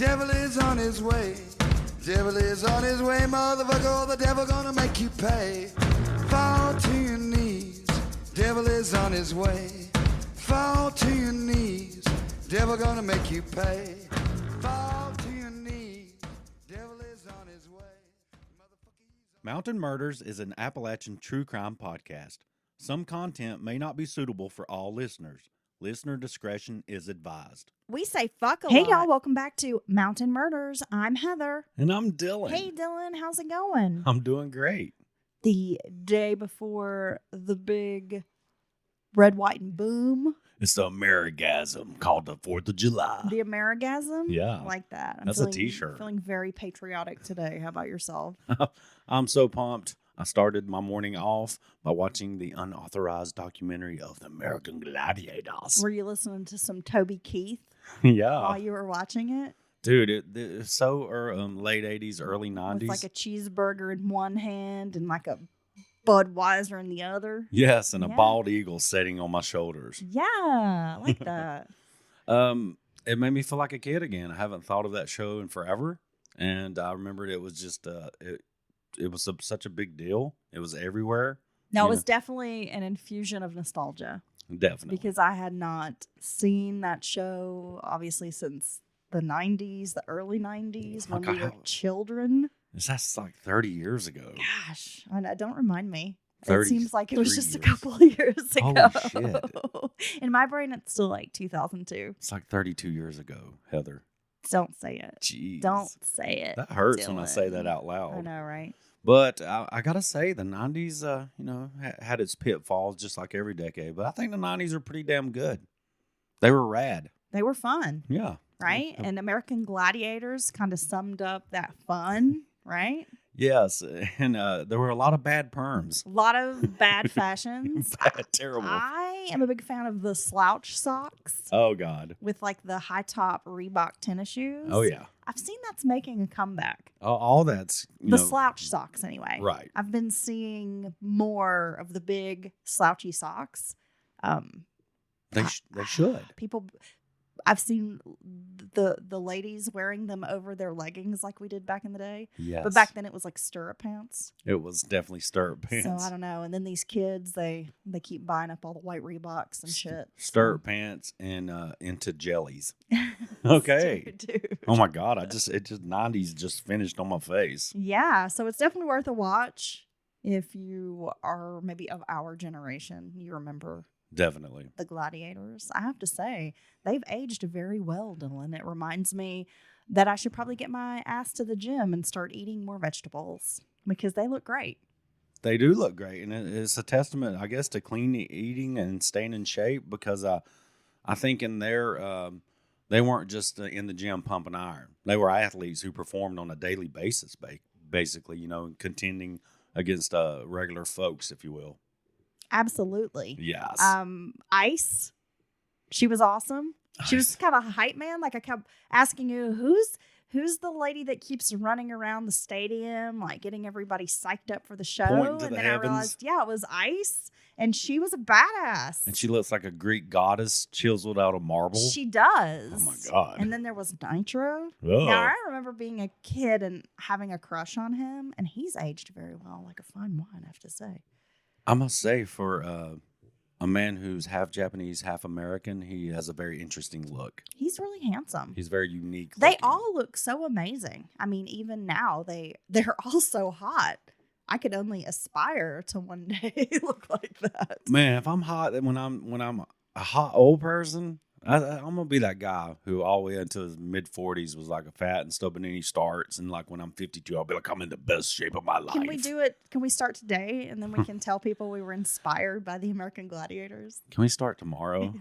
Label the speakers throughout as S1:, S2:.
S1: Devil is on his way. Devil is on his way, motherfucker. The devil gonna make you pay. Fall to your knees. Devil is on his way. Fall to your knees. Devil gonna make you pay. Fall to your knees. Devil is on his way.
S2: Mountain Murders is an Appalachian true crime podcast. Some content may not be suitable for all listeners. Listener discretion is advised.
S3: We say fuck a lot.
S4: Hey, y'all. Welcome back to Mountain Murders. I'm Heather.
S2: And I'm Dylan.
S4: Hey, Dylan. How's it going?
S2: I'm doing great.
S4: The day before the big red, white, and boom.
S2: It's the Amerigasm called the 4th of July.
S4: The Amerigasm?
S2: Yeah.
S4: I like that.
S2: That's a t-shirt.
S4: Feeling very patriotic today. How about yourself?
S2: I'm so pumped. I started my morning off by watching the unauthorized documentary of the American Gladiators.
S4: Were you listening to some Toby Keith
S2: Yeah.
S4: while you were watching it?
S2: Dude, it's so late 80s, early 90s.
S4: With like a cheeseburger in one hand and like a Budweiser in the other.
S2: Yes, and a
S4: Yeah.
S2: bald eagle sitting on my shoulders.
S4: Yeah, I like that.
S2: It made me feel like a kid again. I haven't thought of that show in forever. And I remembered it was just, it was such a big deal. It was everywhere.
S4: No, it was definitely an infusion of nostalgia.
S2: Definitely.
S4: Because I had not seen that show, obviously, since the 90s, the early 90s, when we were children.
S2: That's like 30 years ago.
S4: Gosh, don't remind me. It
S2: 30
S4: seems like it was just
S2: years.
S4: a couple of years ago.
S2: Holy shit.
S4: In my brain, it's still like 2002.
S2: It's like 32 years ago, Heather.
S4: Don't say it.
S2: Jeez.
S4: Don't say it.
S2: That hurts when I
S4: Dylan.
S2: say that out loud.
S4: I know, right?
S2: But I got to say, the 90s, had its pitfalls just like every decade. But I think the 90s are pretty damn good. They were rad.
S4: They were fun,
S2: Yeah.
S4: right? And American Gladiators kind of summed up that fun, right?
S2: Yes. And there were a lot of bad perms.
S4: A lot of bad fashions.
S2: Terrible.
S4: I am a big fan of the slouch socks
S2: Oh, God.
S4: with like the high top Reebok tennis shoes.
S2: Oh, yeah.
S4: I've seen that's making a comeback.
S2: All that's,
S4: The slouch socks, anyway.
S2: Right.
S4: I've been seeing more of the big slouchy socks.
S2: They should.
S4: People, I've seen the ladies wearing them over their leggings like we did back in the day.
S2: Yes.
S4: But back then it was like stirrup pants.
S2: It was definitely stirrup pants.
S4: So I don't know. And then these kids, they keep buying up all the white Reeboks and shit.
S2: Stirrup pants and into jellies. Okay.
S4: Dude.
S2: Oh my God. 90s just finished on my face.
S4: Yeah. So it's definitely worth a watch if you are maybe of our generation. You remember
S2: Definitely.
S4: the Gladiators. I have to say, they've aged very well, Dylan. It reminds me that I should probably get my ass to the gym and start eating more vegetables because they look great.
S2: They do look great. And it's a testament, I guess, to clean eating and staying in shape because I think in their, they weren't just in the gym pumping iron. They were athletes who performed on a daily basis, basically, contending against regular folks, if you will.
S4: Absolutely.
S2: Yes.
S4: Ice, she was awesome. She was kind of a hype man. Like I kept asking you, who's the lady that keeps running around the stadium, like getting everybody psyched up for the show?
S2: Pointing to
S4: and
S2: the
S4: then
S2: heavens.
S4: I realized, it was Ice, and she was a badass.
S2: And she looks like a Greek goddess chiseled out of marble.
S4: She does.
S2: Oh my God.
S4: And then there was Nitro.
S2: Oh.
S4: Now I remember being a kid and having a crush on him, and he's aged very well, like a fine wine, I have to say.
S2: I must say, for a man who's half Japanese, half American, he has a very interesting look.
S4: He's really handsome.
S2: He's very unique.
S4: They
S2: looking.
S4: all look so amazing. I mean, even now they're all so hot. I could only aspire to one day look like that.
S2: Man, if I'm hot, when I'm a hot old person, I'm gonna be that guy who all the way into his mid-40s was like a fat and stuff, and then he starts, and like when I'm 52, I'll be like, I'm in the best shape of my life.
S4: Can we do it? Can we start today, and then we can tell people we were inspired by the American Gladiators?
S2: Can we start tomorrow?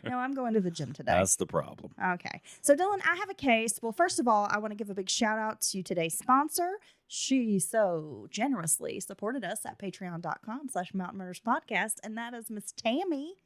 S4: No, I'm going to the gym today.
S2: That's the problem.
S4: Okay. So, Dylan, I have a case. Well, first of all, I want to give a big shout out to today's sponsor. She so generously supported us at patreon.com/Mountain Murders Podcast, and that is Miss Tammy.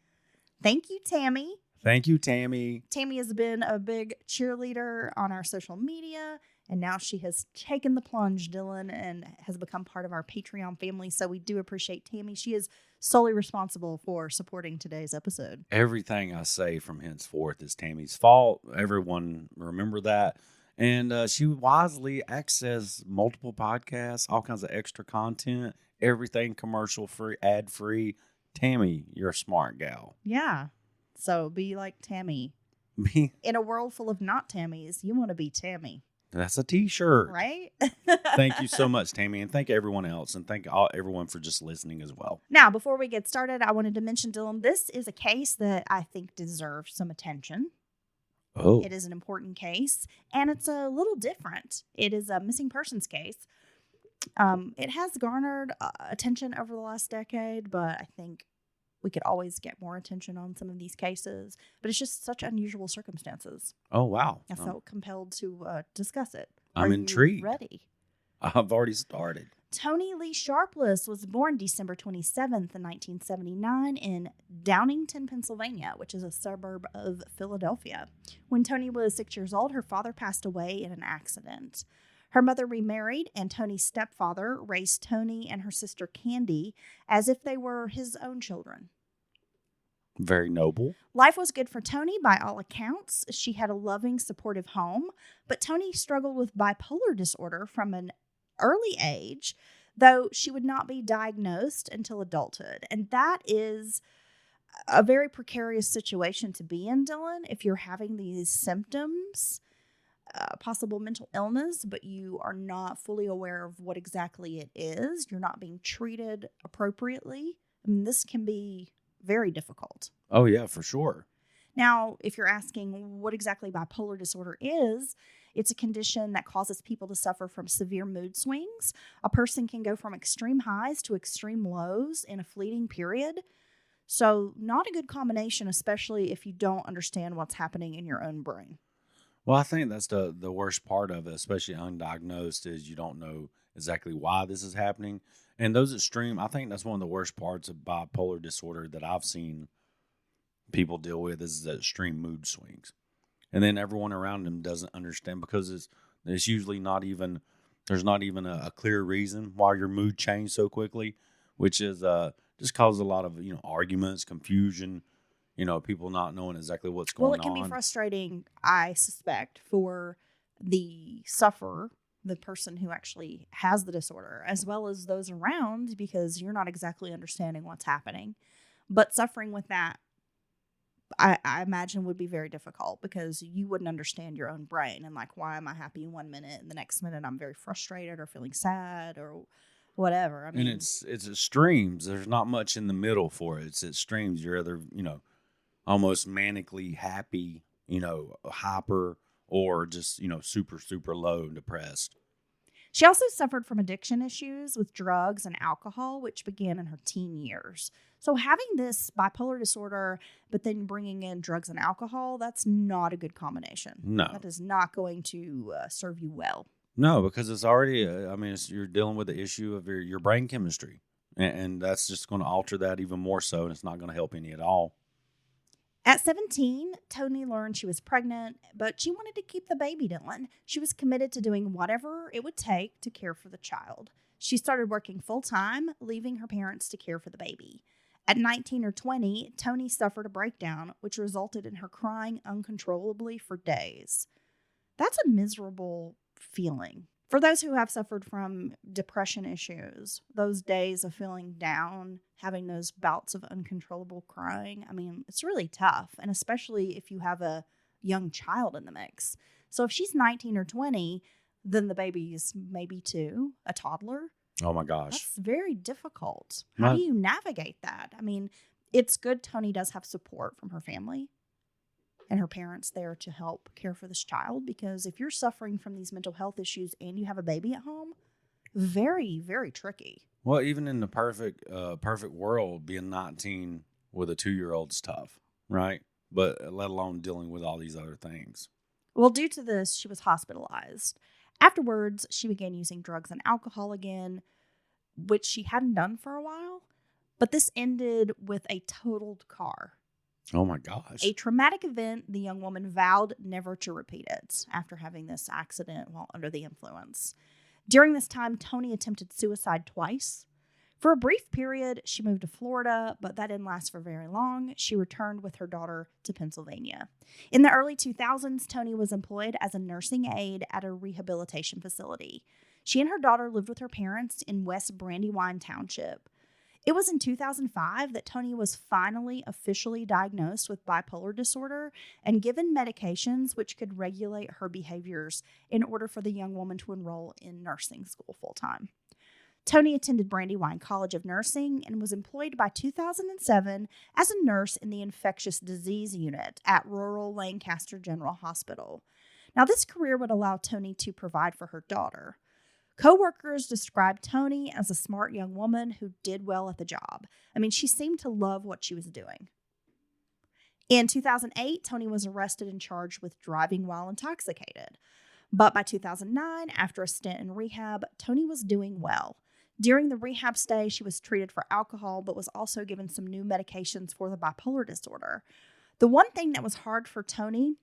S4: Thank you, Tammy.
S2: Thank you, Tammy.
S4: Tammy has been a big cheerleader on our social media, and now she has taken the plunge, Dylan, and has become part of our Patreon family. So we do appreciate Tammy. She is solely responsible for supporting today's episode.
S2: Everything I say from henceforth is Tammy's fault. Everyone remember that. And she wisely accessed multiple podcasts, all kinds of extra content, everything commercial free, ad free. Tammy, you're a smart gal.
S4: Yeah. So be like Tammy. In a world full of not Tammys, you want to be Tammy.
S2: That's a t-shirt.
S4: Right?
S2: Thank you so much, Tammy. And thank everyone else. And thank everyone for just listening as well.
S4: Now, before we get started, I wanted to mention, Dylan, this is a case that I think deserves some attention.
S2: Oh.
S4: It is an important case, and it's a little different. It is a missing persons case. It has garnered attention over the last decade, but I think we could always get more attention on some of these cases. But it's just such unusual circumstances.
S2: Oh, wow.
S4: I felt compelled to discuss it.
S2: I'm
S4: Are
S2: intrigued.
S4: you ready?
S2: I've already started.
S4: Toni Lee Sharpless was born December 27th, 1979 in Downingtown, Pennsylvania, which is a suburb of Philadelphia. When Toni was 6 years old, her father passed away in an accident. Her mother remarried, and Toni's stepfather raised Toni and her sister Candy as if they were his own children.
S2: Very noble.
S4: Life was good for Toni by all accounts. She had a loving, supportive home, but Toni struggled with bipolar disorder from an early age, though she would not be diagnosed until adulthood. And that is a very precarious situation to be in, Dylan, if you're having these symptoms, possible mental illness, but you are not fully aware of what exactly it is. You're not being treated appropriately. I mean, this can be very difficult.
S2: Oh, yeah, for sure.
S4: Now, if you're asking what exactly bipolar disorder is, it's a condition that causes people to suffer from severe mood swings. A person can go from extreme highs to extreme lows in a fleeting period. So not a good combination, especially if you don't understand what's happening in your own brain.
S2: Well, I think that's the worst part of it, especially undiagnosed, is you don't know exactly why this is happening. And those extreme, I think that's one of the worst parts of bipolar disorder that I've seen people deal with is the extreme mood swings. And then everyone around them doesn't understand because it's usually not even, there's not even a clear reason why your mood changed so quickly, which is just causes a lot of, arguments, confusion, people not knowing exactly what's going on.
S4: Well, it can be frustrating, I suspect, for the sufferer, the person who actually has the disorder, as well as those around, because you're not exactly understanding what's happening. But suffering with that, I imagine, would be very difficult because you wouldn't understand your own brain and like, why am I happy 1 minute and the next minute I'm very frustrated or feeling sad or whatever. I mean,
S2: and it's extremes. There's not much in the middle for it. It's extremes. You're either, almost manically happy, hyper, or just, super, super low and depressed.
S4: She also suffered from addiction issues with drugs and alcohol, which began in her teen years. So having this bipolar disorder, but then bringing in drugs and alcohol, that's not a good combination.
S2: No.
S4: That is not going to serve you well.
S2: No, because it's already, you're dealing with the issue of your brain chemistry. And that's just going to alter that even more so, and it's not going to help any at all.
S4: At 17, Toni learned she was pregnant, but she wanted to keep the baby, Dylan. She was committed to doing whatever it would take to care for the child. She started working full-time, leaving her parents to care for the baby. At 19 or 20, Toni suffered a breakdown, which resulted in her crying uncontrollably for days. That's a miserable feeling. For those who have suffered from depression issues, those days of feeling down, having those bouts of uncontrollable crying, it's really tough. And especially if you have a young child in the mix. So if she's 19 or 20, then the baby's maybe 2, a toddler.
S2: Oh my gosh.
S4: That's very difficult. How do you navigate that? It's good Toni does have support from her family and her parents there to help care for this child, because if you're suffering from these mental health issues and you have a baby at home, very, very tricky.
S2: Well, even in the perfect world, being 19 with a 2-year-old is tough, right? But let alone dealing with all these other things.
S4: Well, due to this, she was hospitalized. Afterwards, she began using drugs and alcohol again, which she hadn't done for a while. But this ended with a totaled car.
S2: Oh, my gosh.
S4: A traumatic event, the young woman vowed never to repeat it after having this accident while under the influence. During this time, Toni attempted suicide twice. For a brief period, she moved to Florida, but that didn't last for very long. She returned with her daughter to Pennsylvania. In the early 2000s, Toni was employed as a nursing aide at a rehabilitation facility. She and her daughter lived with her parents in West Brandywine Township. It was in 2005 that Toni was finally officially diagnosed with bipolar disorder and given medications which could regulate her behaviors in order for the young woman to enroll in nursing school full-time. Toni attended Brandywine College of Nursing and was employed by 2007 as a nurse in the infectious disease unit at rural Lancaster General Hospital. Now, this career would allow Toni to provide for her daughter. Co-workers described Toni as a smart young woman who did well at the job. I mean, she seemed to love what she was doing. In 2008, Toni was arrested and charged with driving while intoxicated. But by 2009, after a stint in rehab, Toni was doing well. During the rehab stay, she was treated for alcohol, but was also given some new medications for the bipolar disorder. The one thing that was hard for Toni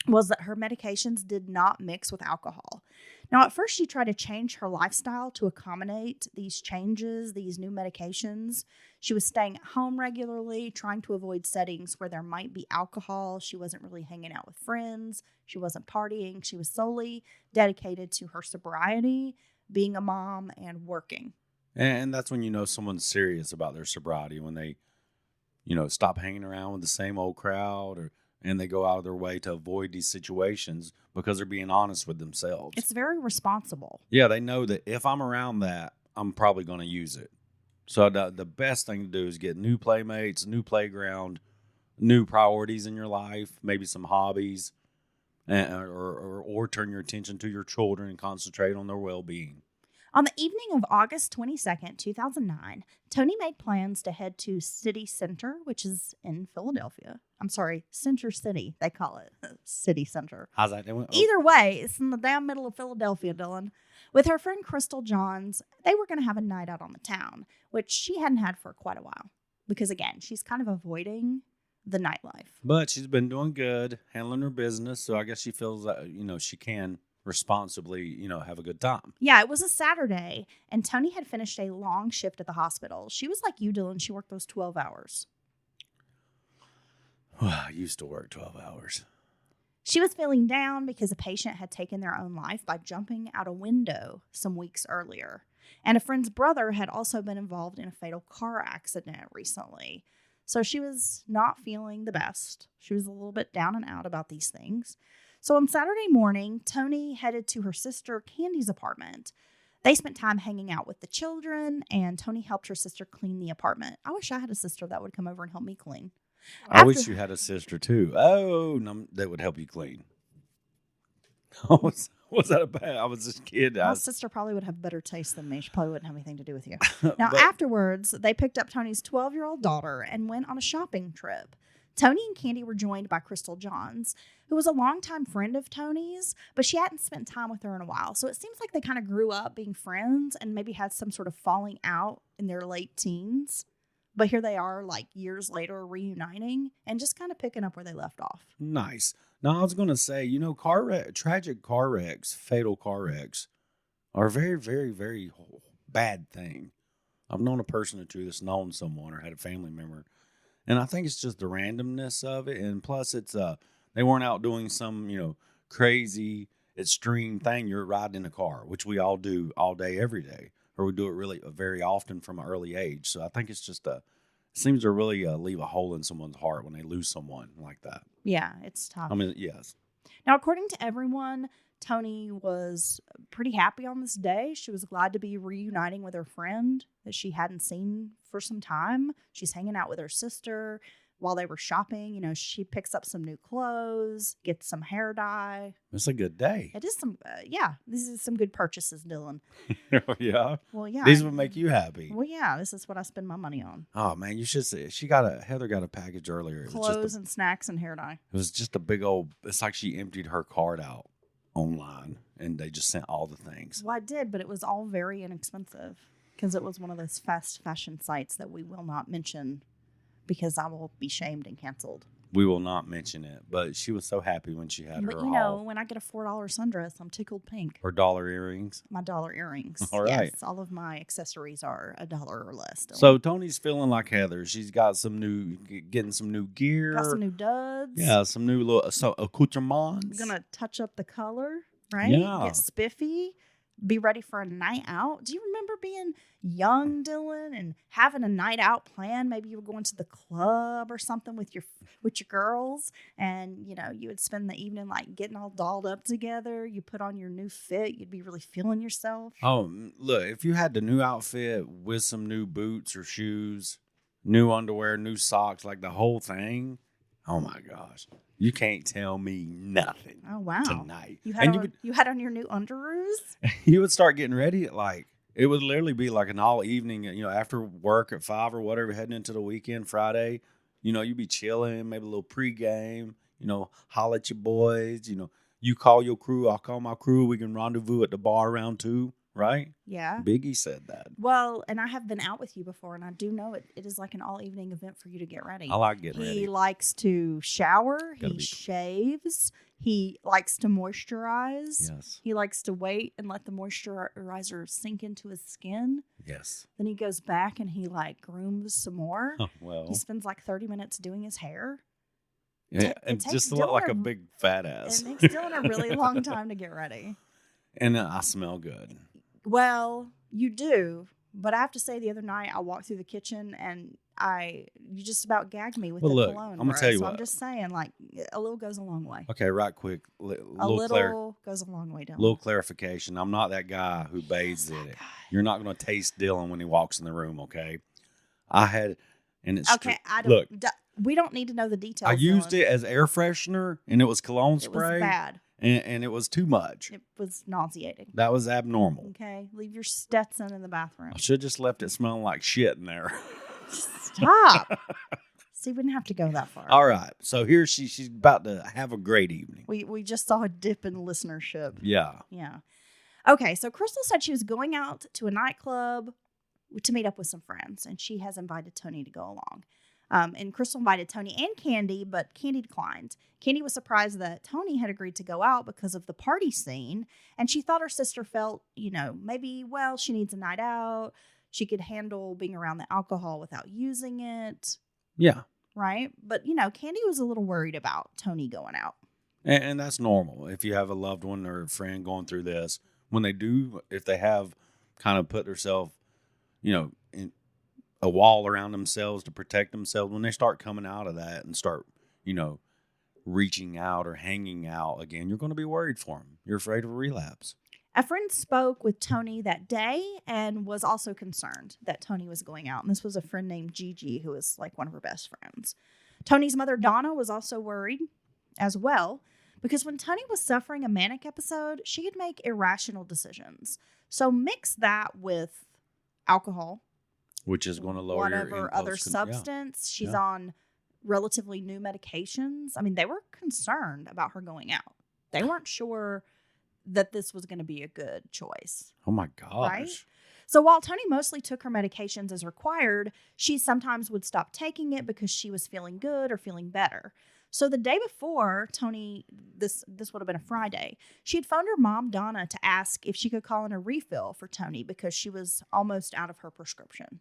S4: was that her medications did not mix with alcohol. Now, at first, she tried to change her lifestyle to accommodate these changes, these new medications. She was staying at home regularly, trying to avoid settings where there might be alcohol. She wasn't really hanging out with friends. She wasn't partying. She was solely dedicated to her sobriety, being a mom, and working.
S2: And that's when you know someone's serious about their sobriety, when they, stop hanging around with the same old crowd, and they go out of their way to avoid these situations because they're being honest with themselves.
S4: It's very responsible.
S2: Yeah, they know that if I'm around that, I'm probably going to use it. So the best thing to do is get new playmates, new playground, new priorities in your life, maybe some hobbies, or turn your attention to your children and concentrate on their well-being.
S4: On the evening of August 22nd, 2009, Toni made plans to head to City Center, which is in Philadelphia. I'm sorry, Center City. They call it City Center.
S2: How's that?
S4: Either way, it's in the damn middle of Philadelphia, Dylan. With her friend Crystal Johns, they were going to have a night out on the town, which she hadn't had for quite a while. Because, again, she's kind of avoiding the nightlife.
S2: But she's been doing good, handling her business, so I guess she feels that, she can responsibly, have a good time.
S4: Yeah, it was a Saturday, and Toni had finished a long shift at the hospital. She was like you, Dylan. She worked those 12 hours.
S2: I used to work 12 hours.
S4: She was feeling down because a patient had taken their own life by jumping out a window some weeks earlier. And a friend's brother had also been involved in a fatal car accident recently. So she was not feeling the best. She was a little bit down and out about these things. So on Saturday morning, Toni headed to her sister Candy's apartment. They spent time hanging out with the children, and Toni helped her sister clean the apartment. I wish I had a sister that would come over and help me clean.
S2: I wish you had a sister, too. Oh, no, that would help you clean. Was that a bad? I was just a kid.
S4: My sister probably would have better taste than me. She probably wouldn't have anything to do with you. Now, afterwards, they picked up Toni's 12-year-old daughter and went on a shopping trip. Toni and Candy were joined by Crystal Johns, who was a longtime friend of Toni's, but she hadn't spent time with her in a while. So it seems like they kind of grew up being friends and maybe had some sort of falling out in their late teens. But here they are, like years later, reuniting and just kind of picking up where they left off.
S2: Nice. Now, I was going to say, tragic car wrecks, fatal car wrecks are a very, very, very bad thing. I've known a person or two that's known someone or had a family member. And I think it's just the randomness of it. And plus, it's they weren't out doing some, crazy, extreme thing. You're riding in a car, which we all do all day, every day. Or we do it really very often from an early age. So I think it's just it seems to really leave a hole in someone's heart when they lose someone like that.
S4: Yeah, it's tough.
S2: I mean, yes.
S4: Now, according to everyone, Toni was pretty happy on this day. She was glad to be reuniting with her friend that she hadn't seen for some time. She's hanging out with her sister while they were shopping. She picks up some new clothes, gets some hair dye.
S2: It's a good day.
S4: It is some, these are some good purchases, Dylan.
S2: Yeah?
S4: Well, yeah.
S2: These would make you happy.
S4: Well, yeah, this is what I spend my money on.
S2: Oh, man, you should see. Heather got a package earlier.
S4: Clothes and snacks and hair dye.
S2: It was just a big old, it's like she emptied her card out online and they just sent all the things.
S4: Well, I did, but it was all very inexpensive because it was one of those fast fashion sites that we will not mention because I will be shamed and canceled.
S2: We will not mention it, but she was so happy when she had
S4: But
S2: her
S4: you know,
S2: haul.
S4: when I get a $4 sundress, I'm tickled pink.
S2: Her dollar earrings.
S4: My dollar earrings.
S2: All right.
S4: Yes, all of my accessories are $1 or less. Dylan.
S2: So Tony's feeling like Heather. She's got getting some new gear.
S4: Got some new duds.
S2: Yeah, some new little accoutrements.
S4: Gonna touch up the color, right?
S2: Yeah.
S4: Get spiffy. Be ready for a night out. Do you remember being young, Dylan, and having a night out plan? Maybe you were going to the club or something with your girls, and you know you would spend the evening like getting all dolled up together. You put on your new fit. You'd be really feeling yourself.
S2: Oh, look, if you had the new outfit with some new boots or shoes, new underwear, new socks, like the whole thing, oh my gosh. You can't tell me nothing.
S4: Oh wow!
S2: Tonight,
S4: You had on your new underoos.
S2: You would start getting ready at like it would literally be like an all evening. You know, after work at 5 or whatever, heading into the weekend, Friday. You know, you'd be chilling, maybe a little pregame. You know, holler at your boys. You know, you call your crew, I'll call my crew. We can rendezvous at the bar around 2, right?
S4: Yeah.
S2: Biggie said that.
S4: Well, and I have been out with you before, and I do know it is like an all-evening event for you to get ready.
S2: I like getting ready.
S4: He likes to shower.
S2: Gotta
S4: He
S2: be-
S4: shaves. He likes to moisturize.
S2: Yes.
S4: He likes to wait and let the moisturizer sink into his skin.
S2: Yes.
S4: Then he goes back and he like grooms some more.
S2: Oh, well.
S4: He spends like 30 minutes doing his hair.
S2: Yeah,
S4: It
S2: and
S4: takes
S2: just look like a
S4: Dylan
S2: big fat ass.
S4: It takes Dylan a really long time to get ready.
S2: And I smell good.
S4: Well, you do. But I have to say, the other night I walked through the kitchen and you just about gagged me with
S2: Well,
S4: the
S2: look,
S4: cologne.
S2: I'm gonna
S4: bro.
S2: tell you
S4: so
S2: what.
S4: I'm just saying, like, a little goes a long way.
S2: Okay, right quick.
S4: A little goes a long way, Dylan.
S2: Little clarification. I'm not that guy who bathes in it. You're not going to taste Dylan when he walks in the room, okay? I had, and it's
S4: Okay, I don't.
S2: Look,
S4: We don't need to know the details.
S2: I used
S4: Dylan.
S2: it as air freshener, and it was cologne
S4: It
S2: spray.
S4: was bad.
S2: And it was too much.
S4: It was nauseating.
S2: That was abnormal.
S4: Okay, leave your Stetson in the bathroom.
S2: I should have just left it smelling like shit in there.
S4: Stop. See, we didn't have to go that far.
S2: All right. So here she's about to have a great evening.
S4: We just saw a dip in listenership.
S2: Yeah.
S4: Yeah. Okay, so Crystal said she was going out to a nightclub to meet up with some friends, and she has invited Toni to go along. And Crystal invited Toni and Candy, but Candy declined. Candy was surprised that Toni had agreed to go out because of the party scene, and she thought her sister felt, maybe, she needs a night out. She could handle being around the alcohol without using it.
S2: Yeah.
S4: Right? But, Candy was a little worried about Toni going out.
S2: And that's normal. If you have a loved one or a friend going through this, when they do, if they have kind of put themselves, in a wall around themselves to protect themselves, when they start coming out of that and start, reaching out or hanging out again, you're going to be worried for them. You're afraid of a relapse.
S4: A friend spoke with Toni that day and was also concerned that Toni was going out. And this was a friend named Gigi, who was like one of her best friends. Toni's mother, Donna, was also worried as well, because when Toni was suffering a manic episode, she could make irrational decisions. So mix that with alcohol,
S2: Which is going to lower
S4: whatever
S2: your
S4: other
S2: impulse
S4: substance. She's
S2: Yeah.
S4: on relatively new medications. I mean, they were concerned about her going out. They weren't sure that this was going to be a good choice.
S2: Oh my gosh.
S4: Right? So while Toni mostly took her medications as required, she sometimes would stop taking it because she was feeling good or feeling better. So the day before Toni, this would have been a Friday, she had phoned her mom, Donna, to ask if she could call in a refill for Toni because she was almost out of her prescription.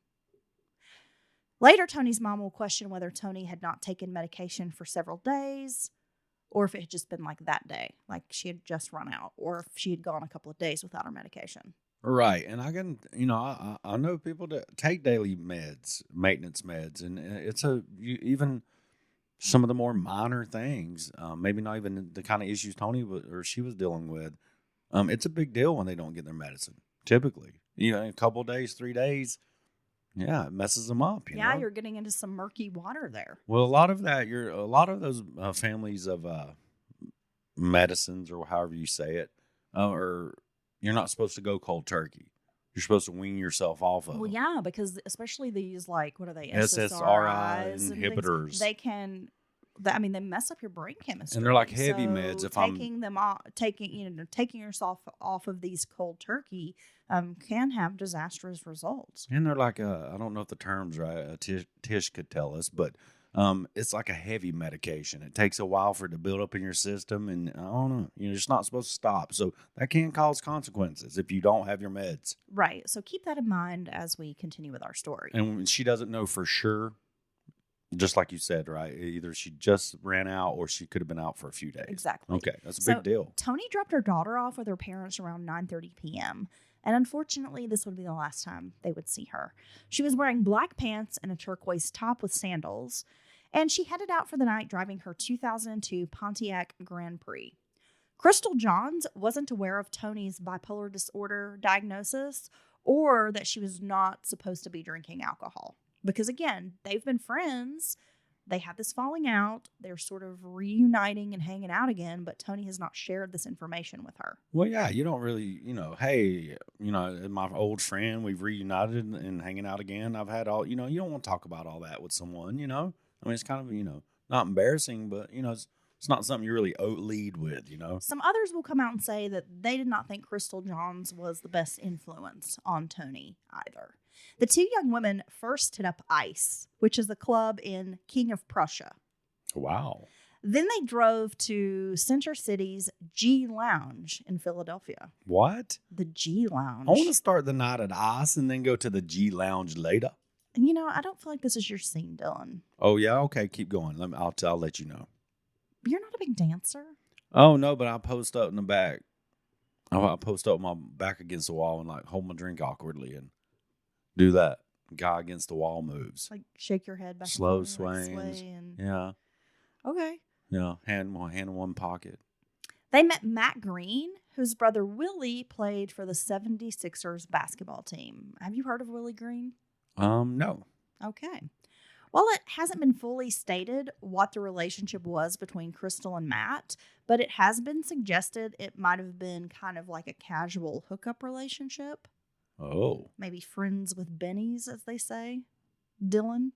S4: Later, Toni's mom will question whether Toni had not taken medication for several days, or if it had just been like that day, like she had just run out, or if she had gone a couple of days without her medication.
S2: Right. And I can, I know people that take daily meds, maintenance meds, and it's even some of the more minor things, maybe not even the kind of issues Toni or she was dealing with. It's a big deal when they don't get their medicine, typically. A couple of days, 3 days, yeah, it messes them up.
S4: Yeah, you're getting into some murky water there.
S2: Well, a lot of those families of medicines, or however you say it, or you're not supposed to go cold turkey. You're supposed to wean yourself off of
S4: Well,
S2: them.
S4: yeah, because especially these, like, what are they?
S2: SSRI
S4: and things,
S2: inhibitors.
S4: they can they mess up your brain chemistry.
S2: And they're like heavy
S4: So
S2: meds. If
S4: taking yourself off of these cold turkey can have disastrous results.
S2: And they're like, I don't know if the term's right. Tish could tell us, but it's like a heavy medication. It takes a while for it to build up in your system, and I don't know, you're just not supposed to stop. So that can cause consequences if you don't have your meds.
S4: Right. So keep that in mind as we continue with our story.
S2: And she doesn't know for sure, just like you said, right? Either she just ran out or she could have been out for a few days.
S4: Exactly.
S2: Okay, that's a big deal.
S4: Toni dropped her daughter off with her parents around 9:30 p.m., and unfortunately, this would be the last time they would see her. She was wearing black pants and a turquoise top with sandals, and she headed out for the night driving her 2002 Pontiac Grand Prix. Crystal Johns wasn't aware of Toni's bipolar disorder diagnosis or that she was not supposed to be drinking alcohol. Because again, they've been friends. They had this falling out. They're sort of reuniting and hanging out again, but Toni has not shared this information with her.
S2: Well, yeah, you don't really, hey, my old friend, we've reunited and hanging out again. I've had all, you don't want to talk about all that with someone, I mean, it's kind of, not embarrassing, but, it's not something you really lead with,
S4: Some others will come out and say that they did not think Crystal Johns was the best influence on Toni either. The two young women first hit up Ice, which is a club in King of Prussia.
S2: Wow.
S4: Then they drove to Center City's G Lounge in Philadelphia.
S2: What?
S4: The G Lounge.
S2: I want to start the night at Ice and then go to the G Lounge later.
S4: And I don't feel like this is your scene, Dylan.
S2: Oh, yeah? Okay, keep going. I'll let you know.
S4: You're not a big dancer?
S2: Oh, no, but I'll post up in the back. I'll post up my back against the wall and hold my drink awkwardly and do that guy against the wall moves.
S4: Like shake your head back
S2: Slow
S4: and forth, like
S2: swings.
S4: sway and...
S2: Yeah.
S4: Okay.
S2: Yeah, hand in one pocket.
S4: They met Matt Green, whose brother Willie played for the 76ers basketball team. Have you heard of Willie Green?
S2: No.
S4: Okay. Well, it hasn't been fully stated what the relationship was between Crystal and Matt, but it has been suggested it might have been kind of like a casual hookup relationship.
S2: Oh.
S4: Maybe friends with bennies, as they say. Dylan?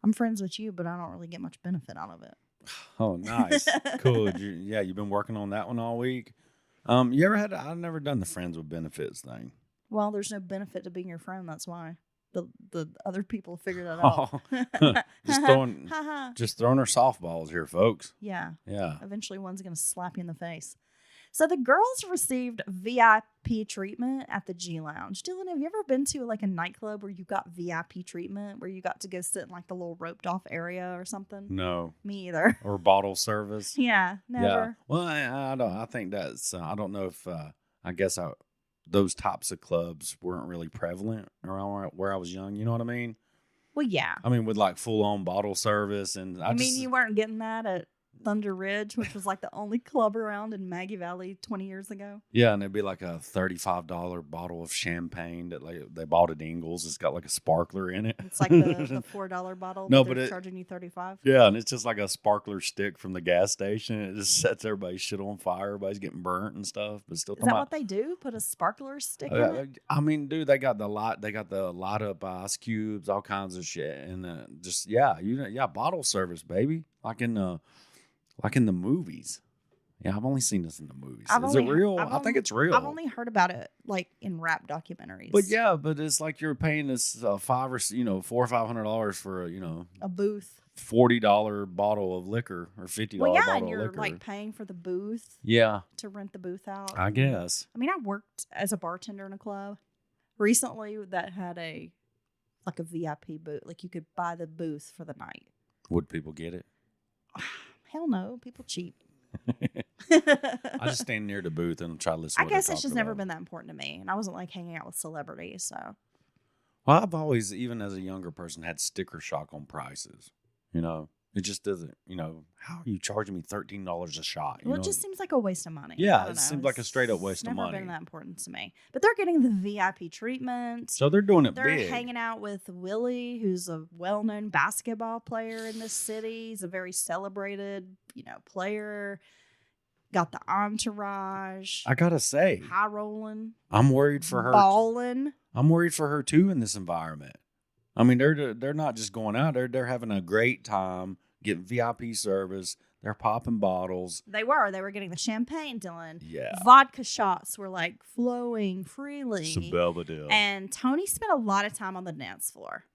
S4: I'm friends with you, but I don't really get much benefit out of it.
S2: Oh, nice. Cool. You've been working on that one all week. You ever I've never done the friends with benefits thing.
S4: Well, there's no benefit to being your friend. That's why. The other people figured that out.
S2: Just throwing her softballs here, folks.
S4: Yeah.
S2: Yeah.
S4: Eventually one's going to slap you in the face. So the girls received VIP treatment at the G Lounge. Dylan, have you ever been to a nightclub where you got VIP treatment, where you got to go sit in the little roped off area or something?
S2: No.
S4: Me either.
S2: Or bottle service.
S4: Yeah, never.
S2: Yeah. Well, I don't. I think that's. I don't know if. I guess those types of clubs weren't really prevalent around where I was young. You know what I mean?
S4: Well, yeah.
S2: I mean, with full on bottle service, and
S4: you weren't getting that at Thunder Ridge, which was the only club around in Maggie Valley 20 years ago.
S2: Yeah, and it'd be a $35 bottle of champagne that they bought at Ingles. It's got a sparkler in it.
S4: It's the $4 bottle.
S2: No,
S4: but
S2: they're
S4: charging you $35.
S2: Yeah, and it's just like a sparkler stick from the gas station. It just sets everybody's shit on fire. Everybody's getting burnt and stuff. But still,
S4: is that what they do? Put a sparkler stick in it?
S2: I mean, dude, they got the light up ice cubes, all kinds of shit, and bottle service, baby, like in the movies. Yeah, I've only seen this in the movies. Is it real? I think it's real.
S4: I've only heard about it in rap documentaries.
S2: But it's like you're paying this $400 or $500 for
S4: a booth,
S2: $40 bottle of liquor or $50
S4: bottle
S2: of liquor.
S4: And you're paying for the booth.
S2: Yeah,
S4: to rent the booth out.
S2: I guess.
S4: I mean, I worked as a bartender in a club recently that had a VIP booth. You could buy the booth for the night.
S2: Would people get it?
S4: Hell no, people cheat.
S2: I just stand near the booth and try to listen.
S4: I guess it's just never been that important to me, and I wasn't hanging out with celebrities. So,
S2: well, I've always, even as a younger person, had sticker shock on prices. It just doesn't. How are you charging me $13 a shot?
S4: It just seems like a waste of money.
S2: Yeah, it seems like a straight up waste of money.
S4: Never been that important to me. But they're getting the VIP treatment.
S2: So they're doing it
S4: big.
S2: They're
S4: hanging out with Willie, who's a well-known basketball player in this city. He's a very celebrated, player. Got the entourage.
S2: I gotta say,
S4: high rolling.
S2: I'm worried for her.
S4: Balling.
S2: I'm worried for her too in this environment. I mean, they're not just going out. They're having a great time, getting VIP service. They're popping bottles.
S4: They were getting the champagne, Dylan.
S2: Yeah.
S4: Vodka shots were like flowing freely.
S2: Some Belvedere.
S4: And Toni spent a lot of time on the dance floor.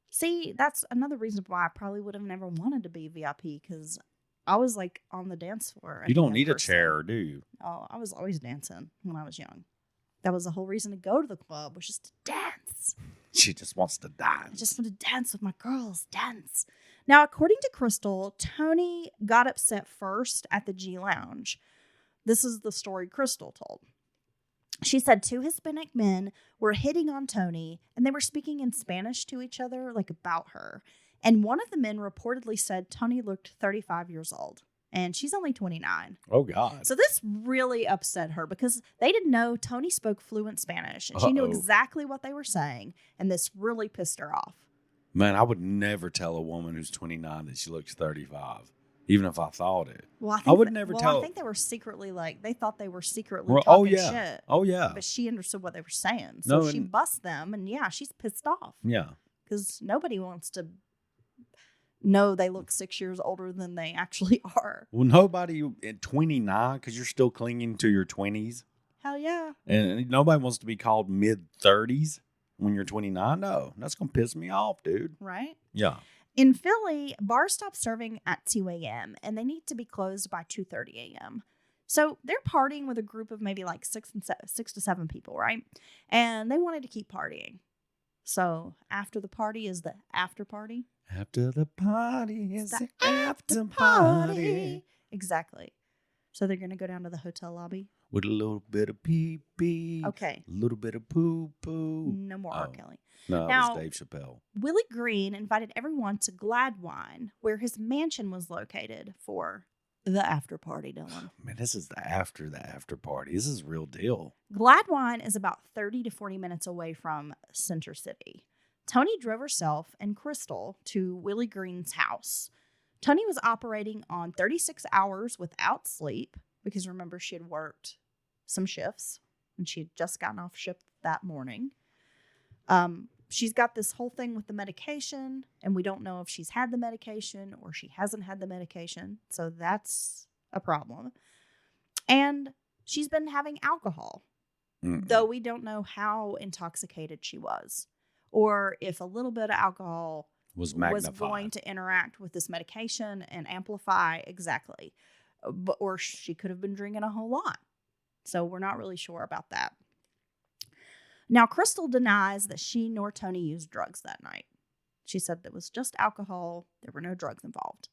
S4: See, that's another reason why I probably would have never wanted to be VIP, because I was like on the dance floor.
S2: You don't need a chair, do you?
S4: Oh, I was always dancing when I was young. That was the whole reason to go to the club, was just to dance.
S2: She just wants to dance.
S4: I just want to dance with my girls, dance. Now, according to Crystal, Toni got upset first at the G Lounge. This is the story Crystal told. She said 2 Hispanic men were hitting on Toni, and they were speaking in Spanish to each other, like about her. And one of the men reportedly said Toni looked 35 years old, and she's only 29.
S2: Oh, God.
S4: So this really upset her because they didn't know Toni spoke fluent Spanish, and she knew exactly what they were saying, and this really pissed her off.
S2: Man, I would never tell a woman who's 29 that she looks 35, even if I thought it.
S4: Well,
S2: I would never tell.
S4: I think they were secretly they thought they were secretly talking shit.
S2: Oh, yeah.
S4: But she understood what they were saying. So she bussed them, and yeah, she's pissed off.
S2: Yeah.
S4: Because nobody wants to know they look 6 years older than they actually are.
S2: Well, nobody at 29, because you're still clinging to your 20s.
S4: Hell yeah.
S2: And nobody wants to be called mid-30s when you're 29. No, that's going to piss me off, dude.
S4: Right?
S2: Yeah.
S4: In Philly, bars stop serving at 2 a.m. and they need to be closed by 2:30 a.m. So they're partying with a group of maybe like 6 to 7 people, right? And they wanted to keep partying. So after the party is the after party.
S2: After the party is the
S4: after party. Exactly. So they're going to go down to the hotel lobby.
S2: With a little bit of pee-pee.
S4: Okay.
S2: A little bit of poo-poo.
S4: No more R. Kelly.
S2: No,
S4: now,
S2: it was Dave Chappelle.
S4: Willie Green invited everyone to Gladwine, where his mansion was located, for the after party, Dylan.
S2: Man, this is the after party. This is real deal.
S4: Gladwine is about 30 to 40 minutes away from Center City. Toni drove herself and Crystal to Willie Green's house. Toni was operating on 36 hours without sleep because, remember, she had worked some shifts and she had just gotten off shift that morning. She's got this whole thing with the medication, and we don't know if she's had the medication or she hasn't had the medication, so that's a problem. And she's been having alcohol, though we don't know how intoxicated she was, or if a little bit of alcohol was going to interact with this medication and amplify exactly. Or she could have been drinking a whole lot. So we're not really sure about that. Now, Crystal denies that she nor Toni used drugs that night. She said it was just alcohol. There were no drugs involved.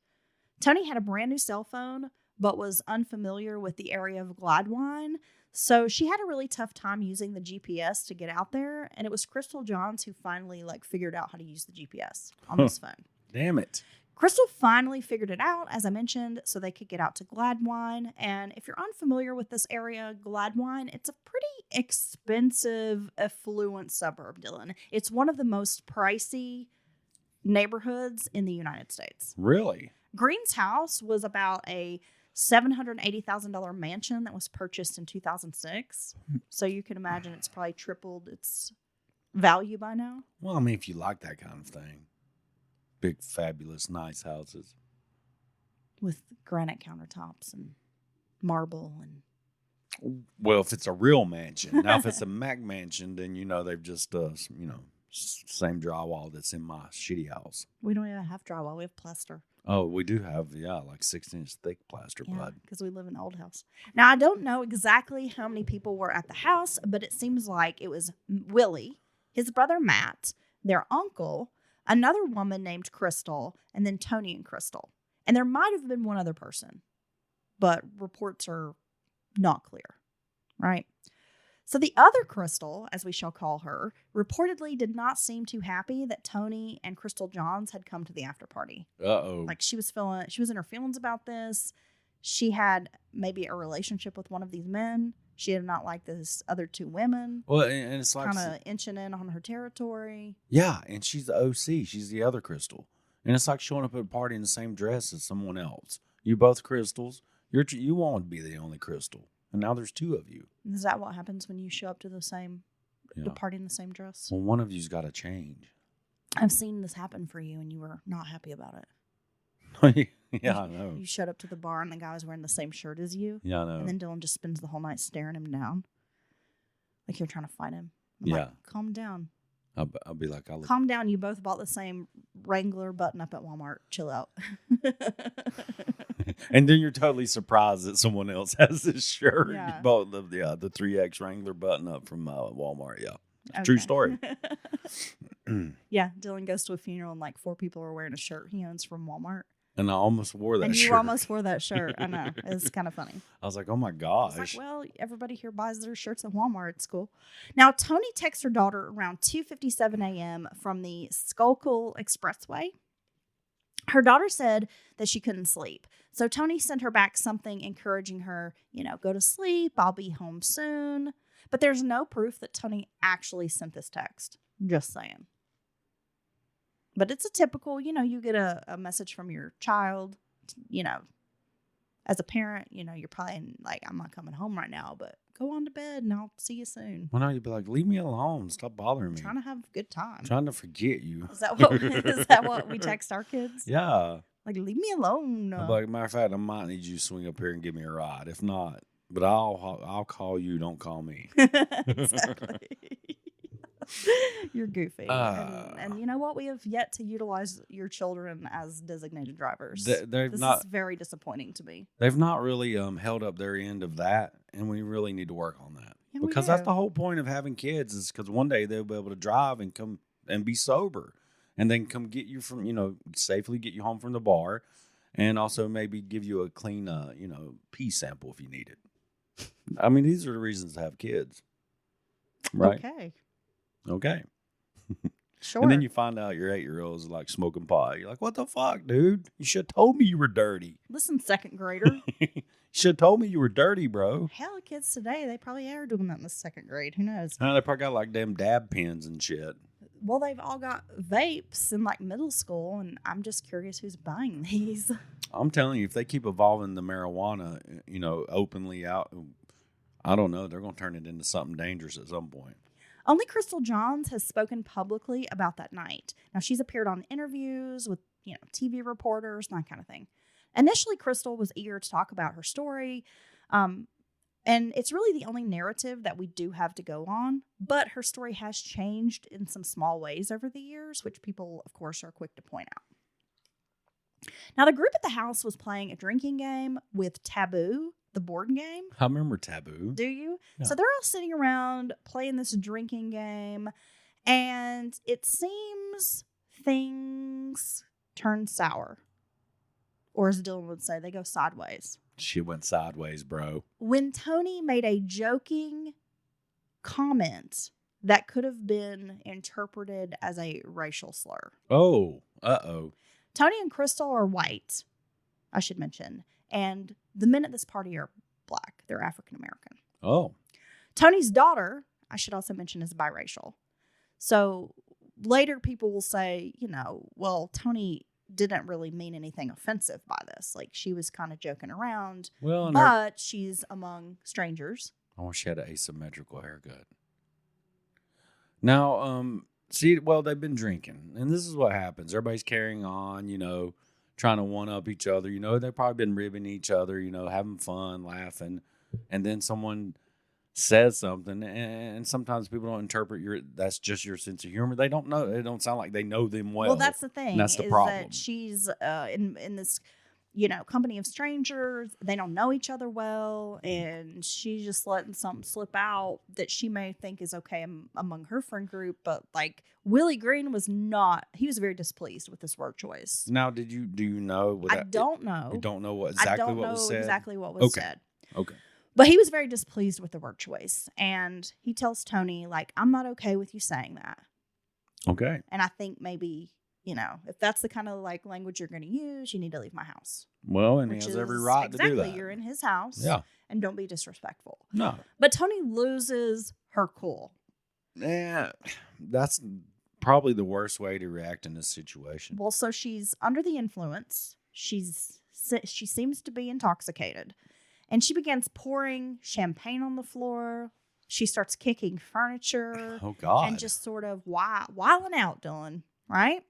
S4: Toni had a brand new cell phone, but was unfamiliar with the area of Gladwine. So she had a really tough time using the GPS to get out there. And it was Crystal Johns who finally figured out how to use the GPS on this phone.
S2: Damn it.
S4: Crystal finally figured it out, as I mentioned, so they could get out to Gladwine. And if you're unfamiliar with this area, Gladwine, it's a pretty expensive, affluent suburb, Dylan. It's one of the most pricey neighborhoods in the United States.
S2: Really?
S4: Green's house was about a $780,000 mansion that was purchased in 2006. So you can imagine it's probably tripled its value by now.
S2: Well, I mean, if you like that kind of thing. Big, fabulous, nice houses.
S4: With granite countertops and marble and...
S2: Well, if it's a real mansion. Now, if it's a Mac mansion, then, they've just, same drywall that's in my shitty house.
S4: We don't even have drywall. We have plaster.
S2: Oh, we do have, like 6-inch thick plaster, bud.
S4: Because we live in an old house. Now, I don't know exactly how many people were at the house, but it seems like it was Willie, his brother Matt, their uncle, another woman named Crystal, and then Toni and Crystal. And there might have been one other person, but reports are not clear, right? So the other Crystal, as we shall call her, reportedly did not seem too happy that Toni and Crystal Johns had come to the after party.
S2: Uh-oh.
S4: She was in her feelings about this. She had maybe a relationship with one of these men. She did not like this other 2 women.
S2: Well, and it's like
S4: kind of inching in on her territory.
S2: Yeah, and she's the OC. She's the other Crystal. And it's like showing up at a party in the same dress as someone else. You both Crystals. You want to be the only Crystal. And now there's 2 of you.
S4: Is that what happens when you show up to the party in the same dress?
S2: Well, one of you's got to change.
S4: I've seen this happen for you, and you were not happy about it.
S2: Yeah, I know.
S4: You showed up to the bar, and the guy was wearing the same shirt as you.
S2: Yeah, I know.
S4: And then Dylan just spends the whole night staring him down. Like you're trying to fight him. I'm
S2: Yeah.
S4: like, calm down.
S2: I'll be like,
S4: Calm down. You both bought the same Wrangler button up at Walmart. Chill out.
S2: and then you're totally surprised that someone else has this shirt.
S4: Yeah.
S2: You bought the 3X Wrangler button up from Walmart. Yeah.
S4: Okay.
S2: True story.
S4: Yeah. Dylan goes to a funeral and like 4 people are wearing a shirt he owns from Walmart.
S2: And I almost wore that
S4: and
S2: shirt.
S4: you almost wore that shirt. I know. It's kind of funny.
S2: I was like, oh my gosh.
S4: I was like, well, everybody here buys their shirts at Walmart. It's cool. Now, Toni texts her daughter around 2:57 a.m. from the Schuylkill Expressway. Her daughter said that she couldn't sleep. So Toni sent her back something encouraging her, go to sleep. I'll be home soon. But there's no proof that Toni actually sent this text. Just saying. But it's a typical, you get a message from your child, as a parent, you're probably like, I'm not coming home right now, but go on to bed and I'll see you soon.
S2: Well, no, you'd be like, leave me alone. Stop bothering me.
S4: I'm trying to have a good time.
S2: I'm trying to forget you.
S4: Is that what we text our kids?
S2: Yeah.
S4: Like, leave me alone.
S2: Like, matter of fact, I might need you to swing up here and give me a ride. If not, but I'll call you. Don't call me.
S4: Exactly. You're goofy. And you know what? We have yet to utilize your children as designated drivers. This is very disappointing to me.
S2: They've not really held up their end of that, and we really need to work on that.
S4: Yeah,
S2: because that's the whole point of having kids is because one day they'll be able to drive and come and be sober and then come get you from, safely get you home from the bar and also maybe give you a clean, pee sample if you need it. I mean, these are the reasons to have kids. Right? Okay.
S4: Sure.
S2: And then you find out your 8-year-old is like smoking pot. You're like, what the fuck, dude? You should have told me you were dirty.
S4: Listen, second grader.
S2: You should have told me you were dirty, bro.
S4: Hell, kids today, they probably are doing that in the second grade. Who knows?
S2: They probably got like damn dab pens and shit.
S4: Well, they've all got vapes in like middle school, and I'm just curious who's buying these.
S2: I'm telling you, if they keep evolving the marijuana, openly out, I don't know. They're going to turn it into something dangerous at some point.
S4: Only Crystal Johns has spoken publicly about that night. Now, she's appeared on interviews with, TV reporters and that kind of thing. Initially, Crystal was eager to talk about her story, and it's really the only narrative that we do have to go on. But her story has changed in some small ways over the years, which people, of course, are quick to point out. Now, the group at the house was playing a drinking game with Taboo, the board game.
S2: I remember Taboo.
S4: Do you?
S2: Yeah.
S4: So they're all sitting around playing this drinking game, and it seems things turn sour. Or as Dylan would say, they go sideways.
S2: Shit went sideways, bro.
S4: When Toni made a joking comment that could have been interpreted as a racial slur.
S2: Oh, uh-oh.
S4: Toni and Crystal are white, I should mention. And the men at this party are black. They're African American.
S2: Oh.
S4: Toni's daughter, I should also mention, is biracial. So later people will say, well, Toni didn't really mean anything offensive by this. Like, she was kind of joking around.
S2: Well,
S4: but she's among strangers.
S2: I wish she had an asymmetrical haircut. Now, they've been drinking. And this is what happens. Everybody's carrying on, trying to one-up each other. They've probably been ribbing each other, having fun, laughing. And then someone says something, and sometimes people don't interpret that's just your sense of humor. They don't know. It don't sound like they know them well.
S4: Well, that's the thing.
S2: And that's the problem.
S4: That she's in this, company of strangers. They don't know each other well, and she's just letting something slip out that she may think is okay among her friend group. But like Willie Green was not. He was very displeased with this word choice.
S2: Now, do you know?
S4: I don't know.
S2: You don't know was said?
S4: Exactly what was said.
S2: Okay.
S4: But he was very displeased with the word choice. And he tells Toni, like, I'm not okay with you saying that.
S2: Okay.
S4: And I think maybe, if that's the kind of like language you're going to use, you need to leave my house.
S2: Well, and he has every right to do that.
S4: Exactly. You're in his house.
S2: Yeah.
S4: And don't be disrespectful.
S2: No.
S4: But Toni loses her cool.
S2: Yeah. That's probably the worst way to react in this situation.
S4: Well, so she's under the influence. She seems to be intoxicated. And she begins pouring champagne on the floor. She starts kicking furniture.
S2: Oh, God.
S4: And just sort of wilding out, Dylan. right?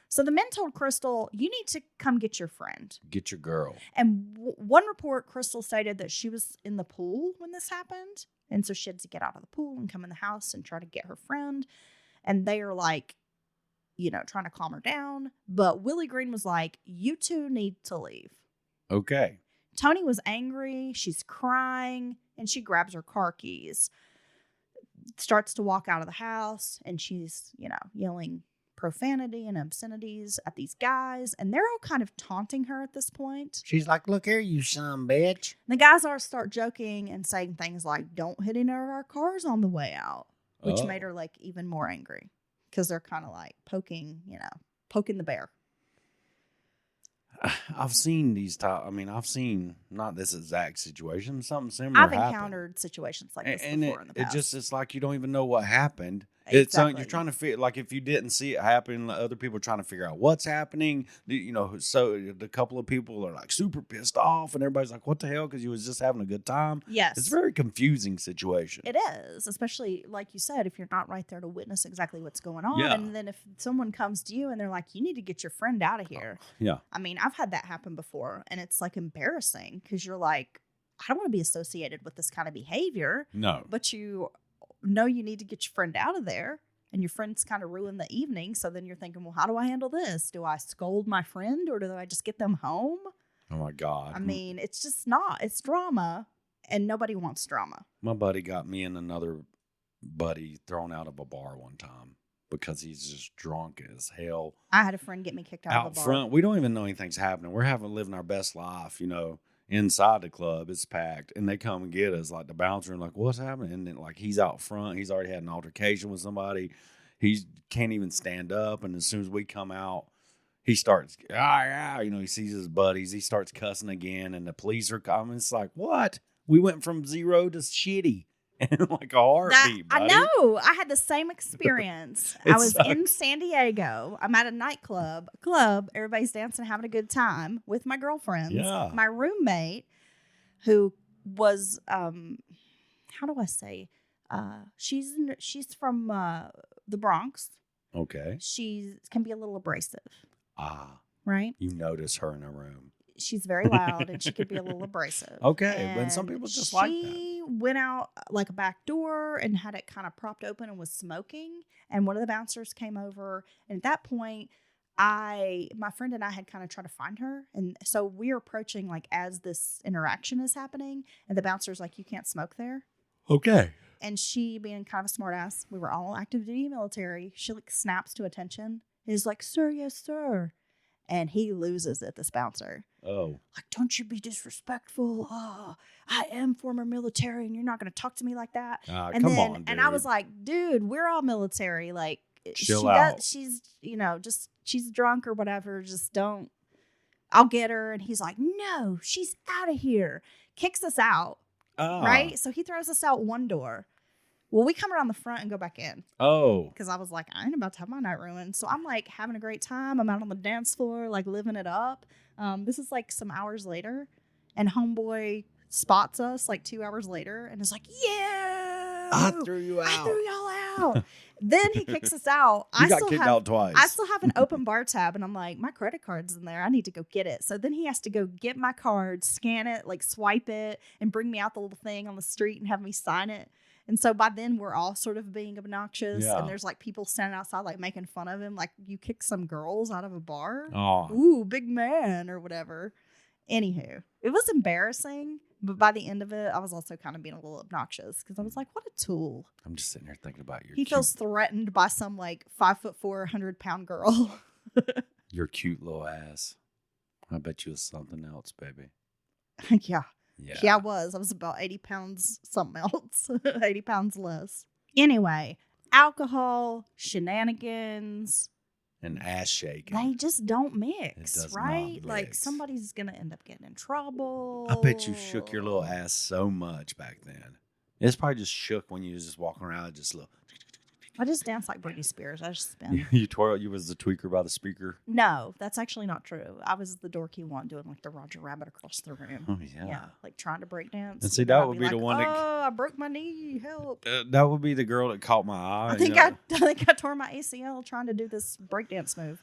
S4: So the men told Crystal, you need to come get your friend.
S2: Get your girl.
S4: And one report, Crystal stated that she was in the pool when this happened. And so she had to get out of the pool and come in the house and try to get her friend. And they are like, trying to calm her down. But Willie Green was like, you two need to leave.
S2: Okay.
S4: Toni was angry. She's crying. And she grabs her car keys. Starts to walk out of the house. And she's, yelling profanity and obscenities at these guys. And they're all kind of taunting her at this point.
S2: She's like, look here, you son bitch.
S4: The guys start joking and saying things like, don't hit any of our cars on the way out. Which made her like even more angry. Because they're kind of like poking the bear.
S2: I've seen these I've seen not this exact situation, something similar.
S4: I've encountered situations like this before in the past.
S2: It's like you don't even know what happened.
S4: Exactly.
S2: You're trying to figure, like, if you didn't see it happen, other people are trying to figure out what's happening. So the couple of people are like super pissed off, and everybody's like, "What the hell?" Because you was just having a good time.
S4: Yes,
S2: it's a very confusing situation.
S4: It is, especially like you said, if you're not right there to witness exactly what's going on,
S2: Yeah.
S4: and then if someone comes to you and they're like, "You need to get your friend out of here."
S2: Yeah,
S4: I mean, I've had that happen before, and it's like embarrassing because you're like, I don't want to be associated with this kind of behavior.
S2: No,
S4: but you know you need to get your friend out of there. And your friend's kind of ruined the evening. So then you're thinking, well, how do I handle this? Do I scold my friend or do I just get them home?
S2: oh my God.
S4: I mean, it's just not. It's drama. And nobody wants drama.
S2: My buddy got me and another buddy thrown out of a bar one time because he's just drunk as hell.
S4: I had a friend get me kicked out of a bar.
S2: Front. We don't even know anything's happening. We're living our best life, inside the club. It's packed. And they come and get us, like the bouncer, and like, what's happening? And then like he's out front. He's already had an altercation with somebody. He can't even stand up. And as soon as we come out, he starts, he sees his buddies. He starts cussing again. And the police are coming. It's like, what? We went from 0 to shitty. And like a heartbeat, buddy.
S4: I know. I had the same experience. I was
S2: sucks.
S4: in San Diego. I'm at a nightclub, Everybody's dancing, having a good time with my girlfriends.
S2: Yeah.
S4: My roommate, who was, how do I say? She's from the Bronx.
S2: Okay.
S4: She can be a little abrasive. Right?
S2: You notice her in a room.
S4: She's very loud and she could be a little abrasive.
S2: Okay. But
S4: And
S2: some people just like that.
S4: She went out like a back door and had it kind of propped open and was smoking. And one of the bouncers came over. And at that point, my friend and I had kind of tried to find her. And so we're approaching like as this interaction is happening. And the bouncer's like, you can't smoke there.
S2: Okay.
S4: And she, being kind of a smart ass, we were all active duty military. She like snaps to attention. Is like, sir, yes, sir. And he loses it, this bouncer.
S2: Oh.
S4: Like, don't you be disrespectful. Oh, I am former military and you're not going to talk to me like that. And
S2: come on, dude.
S4: And I was like, dude, we're all military. Like,
S2: Chill out.
S4: She's, she's drunk or whatever. Just don't. I'll get her. And he's like, no, she's out of here. Kicks us out. Right? So he throws us out one door. Well, we come around the front and go back in.
S2: Oh.
S4: Because I was like, I ain't about to have my night ruined. So I'm like having a great time. I'm out on the dance floor, like living it up. This is like some hours later. And homeboy spots us like 2 hours later and is like, yeah.
S2: I threw you out.
S4: I threw y'all out. Then he kicks us out.
S2: You got kicked out twice.
S4: I still have an open bar tab. And I'm like, my credit card's in there. I need to go get it. So then he has to go get my card, scan it, like swipe it, and bring me out the little thing on the street and have me sign it. And so by then we're all sort of being obnoxious.
S2: Yeah.
S4: And there's like people standing outside like making fun of him. Like, you kick some girls out of a bar?
S2: Oh.
S4: Ooh, big man or whatever. Anywho, it was embarrassing. But by the end of it, I was also kind of being a little obnoxious because I was like, what a tool.
S2: I'm just sitting here thinking about
S4: He feels threatened by some like 5'4", 100-pound girl.
S2: your cute little ass. I bet you was something else, baby.
S4: Yeah. Yeah, I was. I was about 80 pounds something else. 80 pounds less. Anyway, alcohol, shenanigans.
S2: And ass shaking.
S4: They just don't mix,
S2: It does
S4: right?
S2: not
S4: Like
S2: mix.
S4: somebody's going to end up getting in trouble.
S2: I bet you shook your little ass so much back then. It's probably just shook when you was just walking around, just little.
S4: I just dance like Britney Spears. I just spin.
S2: You twirl. You was the tweaker by the speaker.
S4: No, that's actually not true. I was the dorky one doing like the Roger Rabbit across the room.
S2: Oh yeah.
S4: Like trying to break dance.
S2: And see,
S4: then
S2: that
S4: I'd
S2: would be the
S4: like,
S2: one that-
S4: Oh, I broke my knee. Help.
S2: That would be the girl that caught my eye.
S4: I think I tore my ACL trying to do this breakdance move.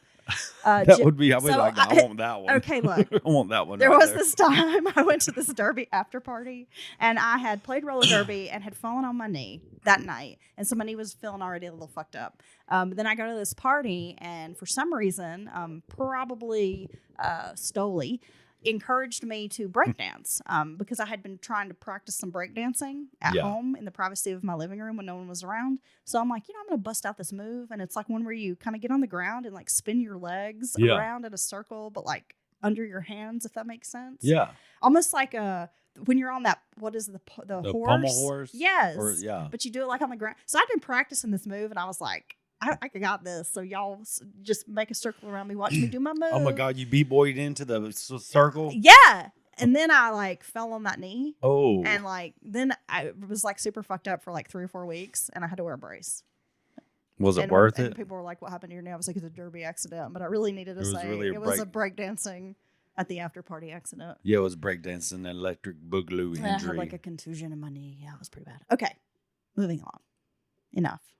S2: That would be. I would
S4: so
S2: like. I want that one.
S4: Okay, look.
S2: I want that one.
S4: There
S2: right
S4: was
S2: there.
S4: this time I went to this derby after party, and I had played roller derby and had fallen on my knee that night, and so my knee was feeling already a little fucked up. Then I go to this party, and for some reason, probably Stoli encouraged me to breakdance because I had been trying to practice some breakdancing at home in the privacy of my living room when no one was around. So I'm like, I'm going to bust out this move. And it's like one where you kind of get on the ground and like spin your legs around in a circle, but like under your hands, if that makes sense.
S2: Yeah.
S4: Almost like when you're on that, what is the horse?
S2: Pommel horse?
S4: Yes. But you do it like on the ground. So I'd been practicing this move and I was like, I got this. So y'all just make a circle around me. Watch me do my move.
S2: Oh my God, you b-boyed into the circle?
S4: Yeah. And then I like fell on that knee.
S2: Oh.
S4: And like, then I was like super fucked up for like 3 or 4 weeks and I had to wear a brace.
S2: Was it worth
S4: and
S2: it?
S4: People were like, what happened to your knee? I was like, it's a derby accident. But I really needed to say
S2: really
S4: it was a breakdancing at the after party accident.
S2: Yeah, it was breakdancing, electric boogaloo injury.
S4: I had like a contusion in my knee. Yeah, it was pretty bad. Okay, moving along.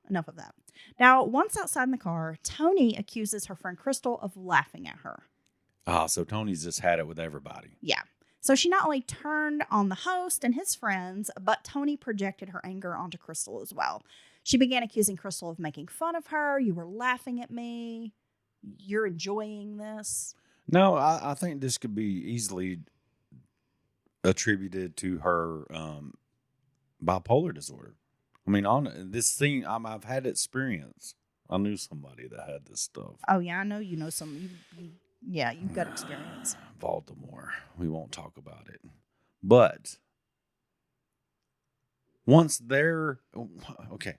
S4: Enough of that. Now, once outside in the car, Toni accuses her friend Crystal of laughing at her.
S2: So Tony's just had it with everybody.
S4: Yeah. So she not only turned on the host and his friends, but Toni projected her anger onto Crystal as well. She began accusing Crystal of making fun of her. You were laughing at me. You're enjoying this.
S2: No, I think this could be easily attributed to her bipolar disorder. I mean, on this thing, I've had experience. I knew somebody that had this stuff.
S4: Oh, yeah, I know you know some. You've got experience.
S2: Baltimore. We won't talk about it. But once they're... Okay.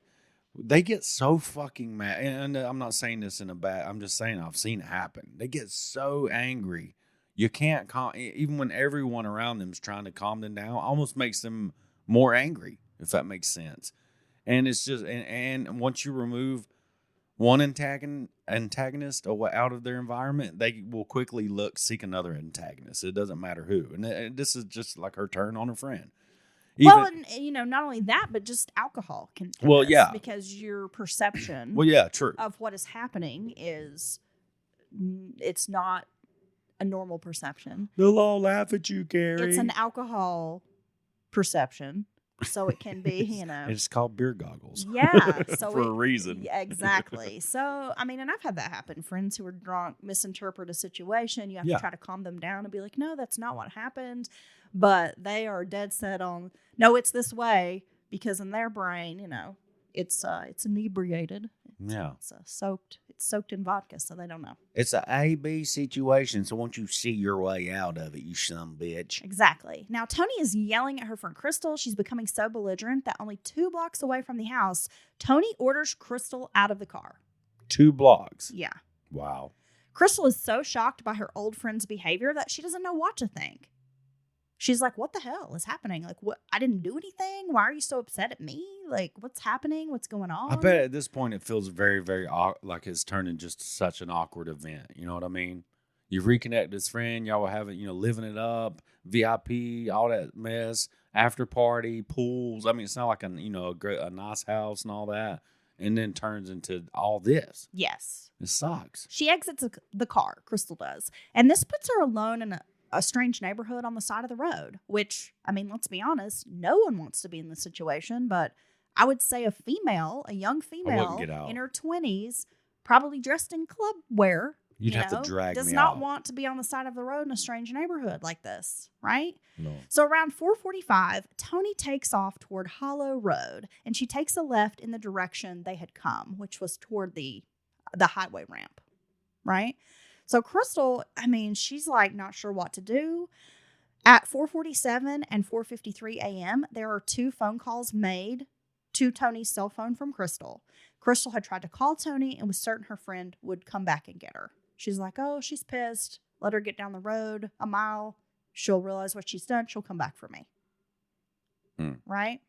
S2: They get so fucking mad. And I'm not saying this in a bad... I'm just saying I've seen it happen. They get so angry. You can't... Even when everyone around them is trying to calm them down, almost makes them more angry, if that makes sense. And it's just... And once you remove one antagonist out of their environment, they will quickly seek another antagonist. It doesn't matter who. And this is just like her turn on her friend.
S4: And not only that, but just alcohol can.
S2: Well, yeah,
S4: because your perception.
S2: Well, yeah, true.
S4: Of what is happening it's not a normal perception.
S2: They'll all laugh at you, Gary.
S4: It's an alcohol perception. So it can be,
S2: It's called beer goggles.
S4: Yeah. So
S2: for a reason.
S4: Yeah, exactly. So, I mean, and I've had that happen. Friends who are drunk misinterpret a situation. You have to try to calm them down and be like, no, that's not what happened. But they are dead set on, no, it's this way. Because in their brain, it's inebriated.
S2: Yeah.
S4: It's soaked in vodka, so they don't know.
S2: It's a A-B situation, so won't you see your way out of it, you son bitch?
S4: Exactly. Now, Toni is yelling at her friend Crystal. She's becoming so belligerent that only 2 blocks away from the house, Toni orders Crystal out of the car.
S2: 2 blocks?
S4: Yeah.
S2: Wow.
S4: Crystal is so shocked by her old friend's behavior that she doesn't know what to think. She's like, what the hell is happening? Like, what? I didn't do anything. Why are you so upset at me? Like, what's happening? What's going on?
S2: I bet at this point it feels very, very like it's turned into just such an awkward event. You know what I mean? You've reconnected this friend. Y'all were having, living it up, VIP, all that mess, after party, pools. I mean, it's not like a nice house and all that. And then turns into all this.
S4: Yes.
S2: It sucks.
S4: She exits the car, Crystal does. And this puts her alone in a strange neighborhood on the side of the road, which, I mean, let's be honest, no one wants to be in this situation, but I would say a young female in her 20s, probably dressed in club wear,
S2: You'd have to drag
S4: does
S2: me
S4: not
S2: out.
S4: want to be on the side of the road in a strange neighborhood like this, right?
S2: No.
S4: So around 4:45, Toni takes off toward Hollow Road, and she takes a left in the direction they had come, which was toward the highway ramp, right? So Crystal, I mean, she's like not sure what to do. At 4:47 and 4:53 a.m., there are 2 phone calls made to Toni's cell phone from Crystal. Crystal had tried to call Toni and was certain her friend would come back and get her. She's like, oh, she's pissed. Let her get down the road a mile. She'll realize what she's done. She'll come back for me. Right?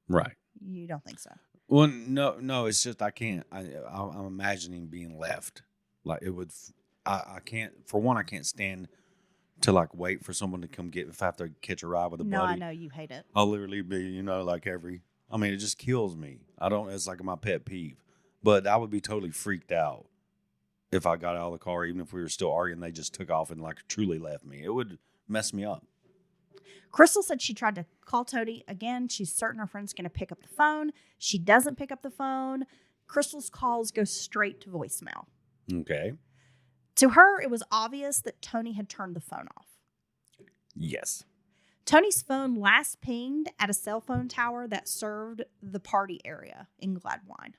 S2: Right.
S4: You don't think so?
S2: Well, no, it's just I can't. I'm imagining being left. Like it would. I can't. For one, I can't stand to like wait for someone to come get. If I have to catch a ride with a
S4: No, I
S2: buddy,
S4: know you hate it.
S2: I'll literally be, like every. I mean, it just kills me. I don't. It's like my pet peeve. But I would be totally freaked out if I got out of the car, even if we were still arguing. They just took off and like truly left me. It would mess me up.
S4: Crystal said she tried to call Toni again. She's certain her friend's going to pick up the phone. She doesn't pick up the phone. Crystal's calls go straight to voicemail.
S2: Okay.
S4: To her, it was obvious that Toni had turned the phone off.
S2: Yes.
S4: Toni's phone last pinged at a cell phone tower that served the party area in Gladwine.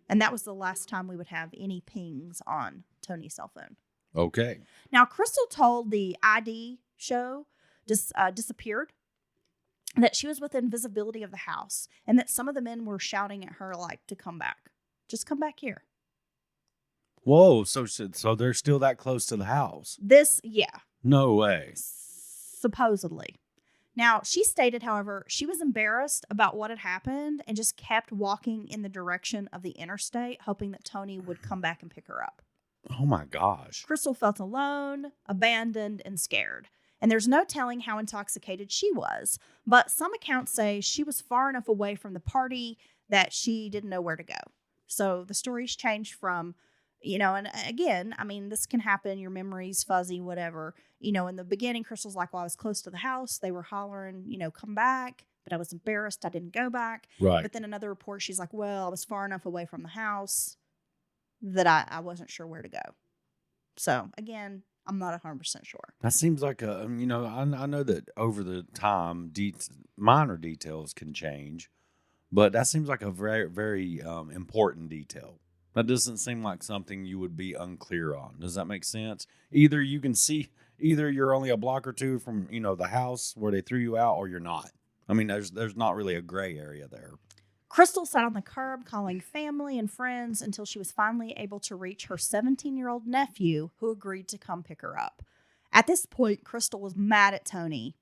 S4: And that was the last time we would have any pings on Toni's cell phone.
S2: Okay.
S4: Now, Crystal told the ID show, Disappeared, that she was within visibility of the house and that some of the men were shouting at her, like, to come back. Just come back here.
S2: Whoa. So they're still that close to the house?
S4: Yeah.
S2: No way.
S4: Supposedly. Now, she stated, however, she was embarrassed about what had happened and just kept walking in the direction of the interstate, hoping that Toni would come back and pick her up.
S2: Oh, my gosh.
S4: Crystal felt alone, abandoned, and scared. And there's no telling how intoxicated she was. But some accounts say she was far enough away from the party that she didn't know where to go. So the story's changed from, and again, I mean, this can happen. Your memory's fuzzy, whatever. In the beginning, Crystal's like, well, I was close to the house. They were hollering, come back. But I was embarrassed. I didn't go back.
S2: Right.
S4: But then another report, she's like, well, I was far enough away from the house that I wasn't sure where to go. So, again, I'm not 100% sure.
S2: That seems like I know that over the time, minor details can change, but that seems like a very, very important detail. That doesn't seem like something you would be unclear on. Does that make sense? Either you're only a block or two from, the house where they threw you out, or you're not. I mean, there's not really a gray area there.
S4: Crystal sat on the curb calling family and friends until she was finally able to reach her 17-year-old nephew, who agreed to come pick her up. At this point, Crystal was mad at Toni.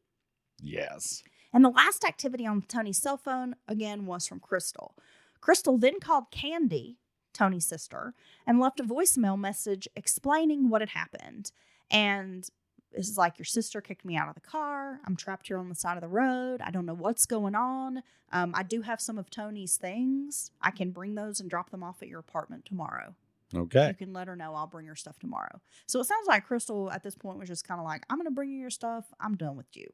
S2: Yes.
S4: And the last activity on Toni's cell phone, again, was from Crystal. Crystal then called Candy, Toni's sister, and left a voicemail message explaining what had happened. And this is like, your sister kicked me out of the car. I'm trapped here on the side of the road. I don't know what's going on. I do have some of Toni's things. I can bring those and drop them off at your apartment tomorrow.
S2: Okay.
S4: You can let her know I'll bring her stuff tomorrow. So it sounds like Crystal at this point was just kind of like, I'm going to bring you your stuff. I'm done with you.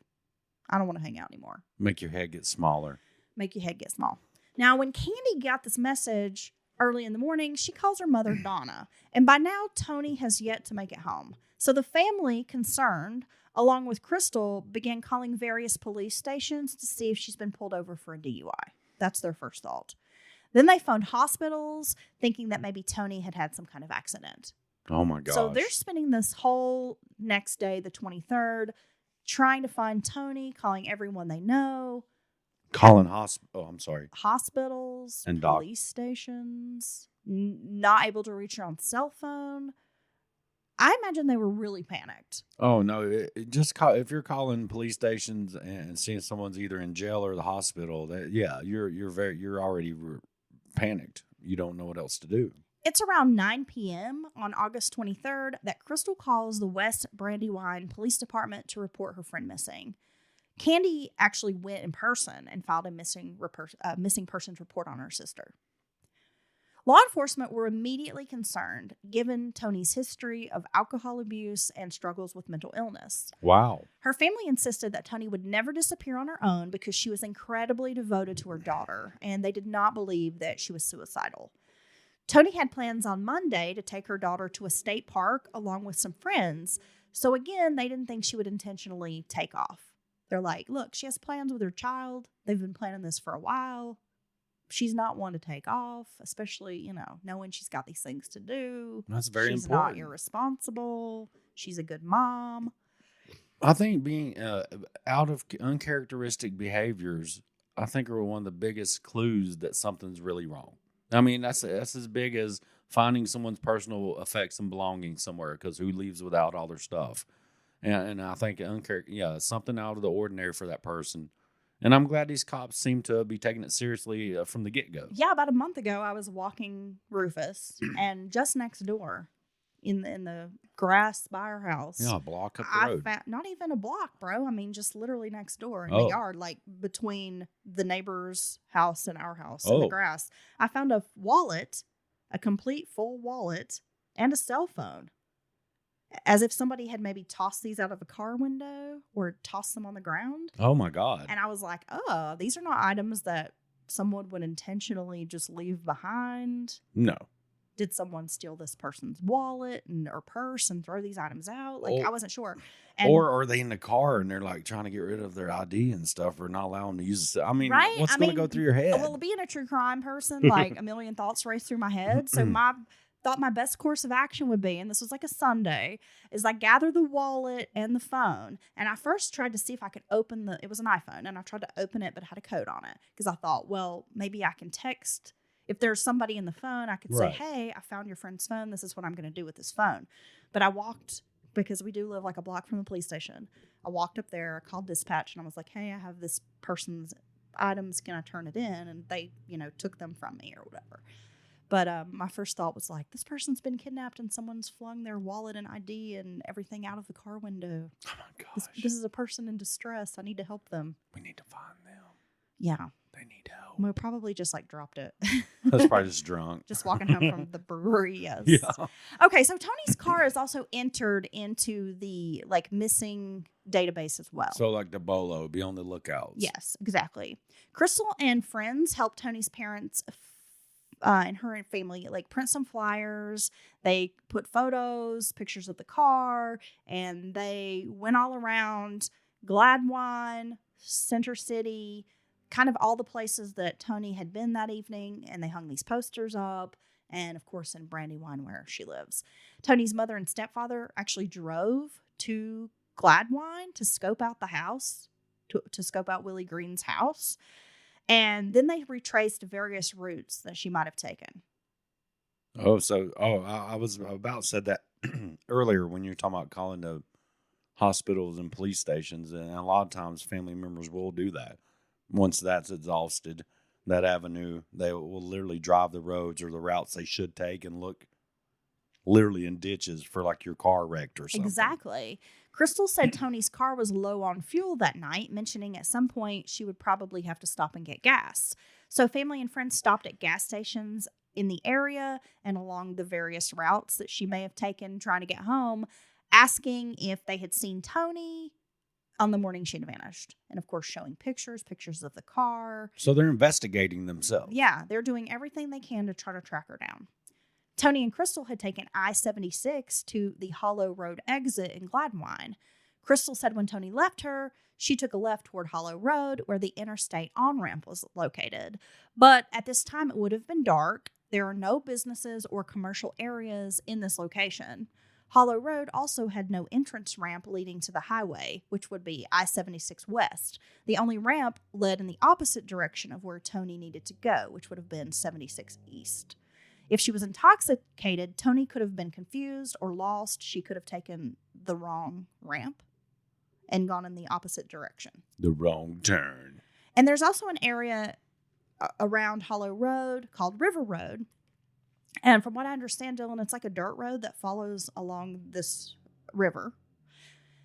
S4: I don't want to hang out anymore.
S2: Make your head get smaller.
S4: Make your head get small. Now, when Candy got this message early in the morning, she calls her mother Donna. And by now, Toni has yet to make it home. So the family, concerned, along with Crystal, began calling various police stations to see if she's been pulled over for a DUI. That's their first thought. Then they phoned hospitals, thinking that maybe Toni had had some kind of accident.
S2: Oh, my gosh.
S4: So they're spending this whole next day, the 23rd, trying to find Toni, calling everyone they know. Hospitals
S2: and
S4: police stations, not able to reach her on cell phone. I imagine they were really panicked.
S2: Oh no! If you're calling police stations and seeing someone's either in jail or the hospital, you're already panicked. You don't know what else to do.
S4: It's around 9 p.m. on August 23rd that Crystal calls the West Brandywine Police Department to report her friend missing. Candy actually went in person and filed a missing persons report on her sister. Law enforcement were immediately concerned, given Toni's history of alcohol abuse and struggles with mental illness.
S2: Wow.
S4: Her family insisted that Toni would never disappear on her own because she was incredibly devoted to her daughter, and they did not believe that she was suicidal. Toni had plans on Monday to take her daughter to a state park along with some friends, so again, they didn't think she would intentionally take off. They're like, look, she has plans with her child. They've been planning this for a while. She's not one to take off, especially, knowing she's got these things to do.
S2: That's very important.
S4: She's not irresponsible. She's a good mom.
S2: I think being out of uncharacteristic behaviors, I think are one of the biggest clues that something's really wrong. I mean, that's as big as finding someone's personal effects and belongings somewhere, because who leaves without all their stuff? And I think something out of the ordinary for that person. And I'm glad these cops seem to be taking it seriously from the get-go.
S4: Yeah, about a month ago, I was walking Rufus, and just next door, in the grass by our house,
S2: Yeah, a block up the
S4: I
S2: road.
S4: found not even a block, bro. I mean, just literally next door in
S2: Oh.
S4: the yard, like between the neighbor's house and our house in the grass. I found a wallet, a complete full wallet, and a cell phone. As if somebody had maybe tossed these out of a car window or tossed them on the ground.
S2: Oh, my God.
S4: And I was like, oh, these are not items that someone would intentionally just leave behind.
S2: No.
S4: Did someone steal this person's wallet or purse and throw these items out? Like, I wasn't sure. And,
S2: or are they in the car and they're like trying to get rid of their ID and stuff or not allow them to use it? I mean,
S4: right?
S2: what's going to go through your head?
S4: Well, being a true crime person, like a million thoughts race through my head. So my best course of action would be, and this was like a Sunday, is I gather the wallet and the phone. And I first tried to see if I could open it was an iPhone, and I tried to open it, but it had a code on it. Because I thought, well, maybe I can text. If there's somebody in the phone, I could say, hey, I found your friend's phone. This is what I'm going to do with this phone. But I walked, because we do live like a block from the police station. I walked up there, I called dispatch, and I was like, hey, I have this person's items. Can I turn it in? And they, took them from me or whatever. But my first thought was like, this person's been kidnapped and someone's flung their wallet and ID and everything out of the car window.
S2: Oh, my gosh.
S4: This is a person in distress. I need to help them.
S2: We need to find them.
S4: Yeah.
S2: They need help.
S4: We probably just dropped it.
S2: That's probably just drunk.
S4: Just walking home from the brewery, yes.
S2: Yeah.
S4: Okay, so Toni's car is also entered into the missing database as well.
S2: So like the Bolo, be on the lookout.
S4: Yes, exactly. Crystal and friends helped Toni's parents and her family print some flyers. They put pictures of the car, and they went all around Gladwine, Center City, kind of all the places that Toni had been that evening, and they hung these posters up, and of course in Brandywine where she lives. Toni's mother and stepfather actually drove to Gladwine to scope out the house, to scope out Willie Green's house. And then they retraced various routes that she might have taken.
S2: I was about said that earlier when you were talking about calling the hospitals and police stations. And a lot of times family members will do that. Once that's exhausted, that avenue, they will literally drive the roads or the routes they should take and look literally in ditches for your car wrecked or something.
S4: Exactly. Crystal said Toni's car was low on fuel that night, mentioning at some point she would probably have to stop and get gas. So family and friends stopped at gas stations in the area and along the various routes that she may have taken trying to get home, asking if they had seen Toni on the morning she'd vanished. And of course, showing pictures of the car.
S2: So they're investigating themselves.
S4: Yeah, they're doing everything they can to try to track her down. Toni and Crystal had taken I-76 to the Hollow Road exit in Gladwine. Crystal said when Toni left her, she took a left toward Hollow Road where the interstate on-ramp was located. But at this time, it would have been dark. There are no businesses or commercial areas in this location. Hollow Road also had no entrance ramp leading to the highway, which would be I-76 West. The only ramp led in the opposite direction of where Toni needed to go, which would have been 76 East. If she was intoxicated, Toni could have been confused or lost. She could have taken the wrong ramp and gone in the opposite direction.
S2: The wrong turn.
S4: And there's also an area around Hollow Road called River Road. And from what I understand, Dylan, it's like a dirt road that follows along this river.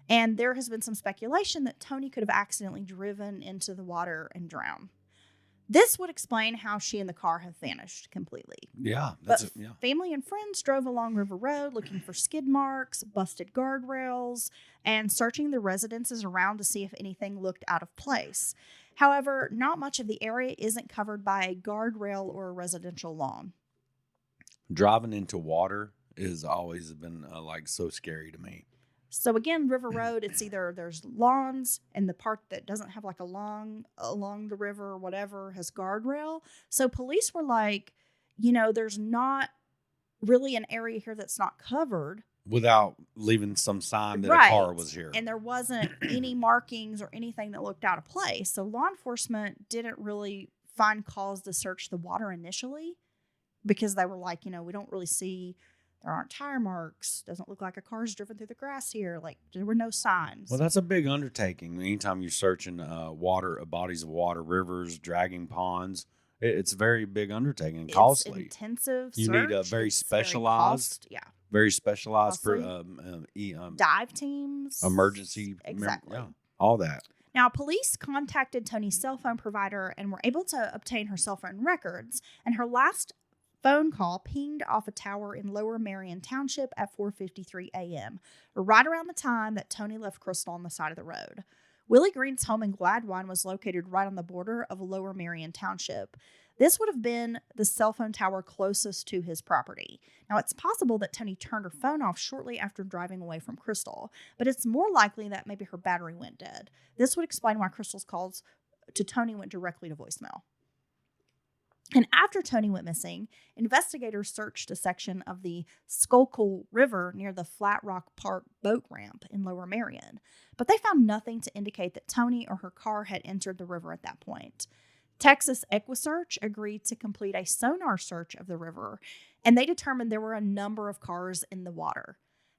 S4: And there has been some speculation that Toni could have accidentally driven into the water and drowned. This would explain how she and the car have vanished completely.
S2: Yeah.
S4: Family and friends drove along River Road looking for skid marks, busted guardrails, and searching the residences around to see if anything looked out of place. However, not much of the area isn't covered by a guardrail or a residential lawn.
S2: Driving into water has always been so scary to me.
S4: So again, River Road, it's either there's lawns and the part that doesn't have a lawn along the river or whatever has guardrail. So police were like, there's not really an area here that's not covered.
S2: Without leaving some sign that a car was here.
S4: And there wasn't any markings or anything that looked out of place. So law enforcement didn't really find cause to search the water initially because they were like, we don't really see There aren't tire marks. Doesn't look like a car's driven through the grass here. Like, there were no signs.
S2: Well, that's a big undertaking. Anytime you're searching bodies of water, rivers, dragging ponds, it's a very big undertaking, costly.
S4: It's intensive.
S2: You
S4: search.
S2: need a very
S4: It's
S2: specialized, very specialized for
S4: dive teams,
S2: emergency,
S4: exactly.
S2: All that.
S4: Now, police contacted Toni's cell phone provider and were able to obtain her cell phone records, and her last phone call pinged off a tower in Lower Marion Township at 4:53 a.m., right around the time that Toni left Crystal on the side of the road. Willie Green's home in Gladwine was located right on the border of Lower Marion Township. This would have been the cell phone tower closest to his property. Now, it's possible that Toni turned her phone off shortly after driving away from Crystal, but it's more likely that maybe her battery went dead. This would explain why Crystal's calls to Toni went directly to voicemail. And after Toni went missing, investigators searched a section of the Schuylkill River near the Flat Rock Park boat ramp in Lower Marion, but they found nothing to indicate that Toni or her car had entered the river at that point. Texas EquiSearch agreed to complete a sonar search of the river, and they determined there were a number of cars in the water.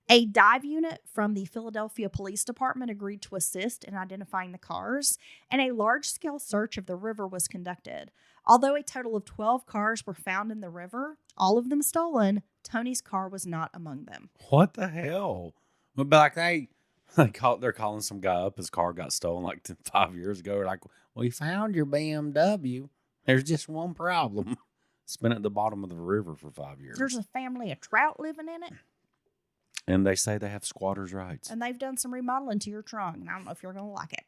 S4: A dive unit from the Philadelphia Police Department agreed to assist in identifying the cars, and a large-scale search of the river was conducted. Although a total of 12 cars were found in the river, all of them stolen, Toni's car was not among them.
S2: What the hell? But like they're calling some guy up. His car got stolen like 5 years ago. Like, we found your BMW. There's just one problem. It's been at the bottom of the river for 5 years.
S4: There's a family of trout living in it.
S2: And they say they have squatters' rights.
S4: And they've done some remodeling to your trunk. And I don't know if you're going to like it.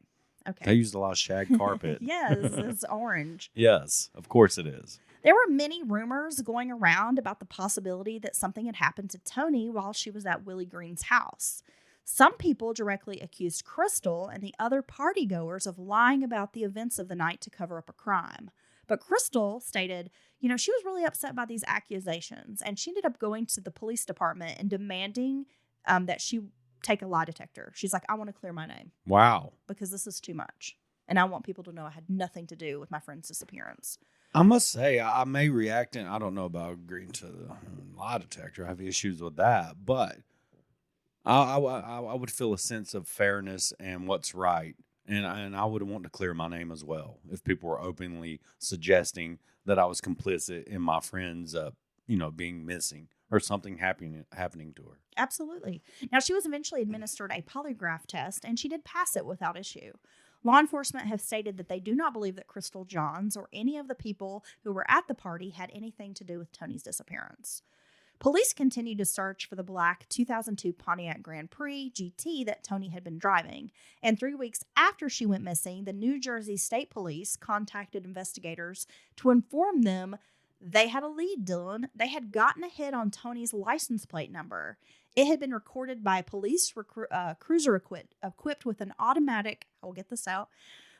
S4: Okay.
S2: They used a lot of shag carpet.
S4: Yes, it's orange.
S2: Yes, of course it is.
S4: There were many rumors going around about the possibility that something had happened to Toni while she was at Willie Green's house. Some people directly accused Crystal and the other partygoers of lying about the events of the night to cover up a crime. But Crystal stated, she was really upset by these accusations, and she ended up going to the police department and demanding that she take a lie detector. She's like, I want to clear my name.
S2: Wow.
S4: Because this is too much. And I want people to know I had nothing to do with my friend's disappearance.
S2: I must say, I may react, and I don't know about agreeing to the lie detector. I have issues with that, but I would feel a sense of fairness and what's right. And I would want to clear my name as well if people were openly suggesting that I was complicit in my friend's, being missing or something happening to her.
S4: Absolutely. Now, she was eventually administered a polygraph test, and she did pass it without issue. Law enforcement have stated that they do not believe that Crystal Johns or any of the people who were at the party had anything to do with Toni's disappearance. Police continued to search for the black 2002 Pontiac Grand Prix GT that Toni had been driving, and 3 weeks after she went missing, the New Jersey State Police contacted investigators to inform them they had a lead, Dylan. They had gotten a hit on Toni's license plate number. It had been recorded by a police cruiser equipped with an automatic, I'll get this out,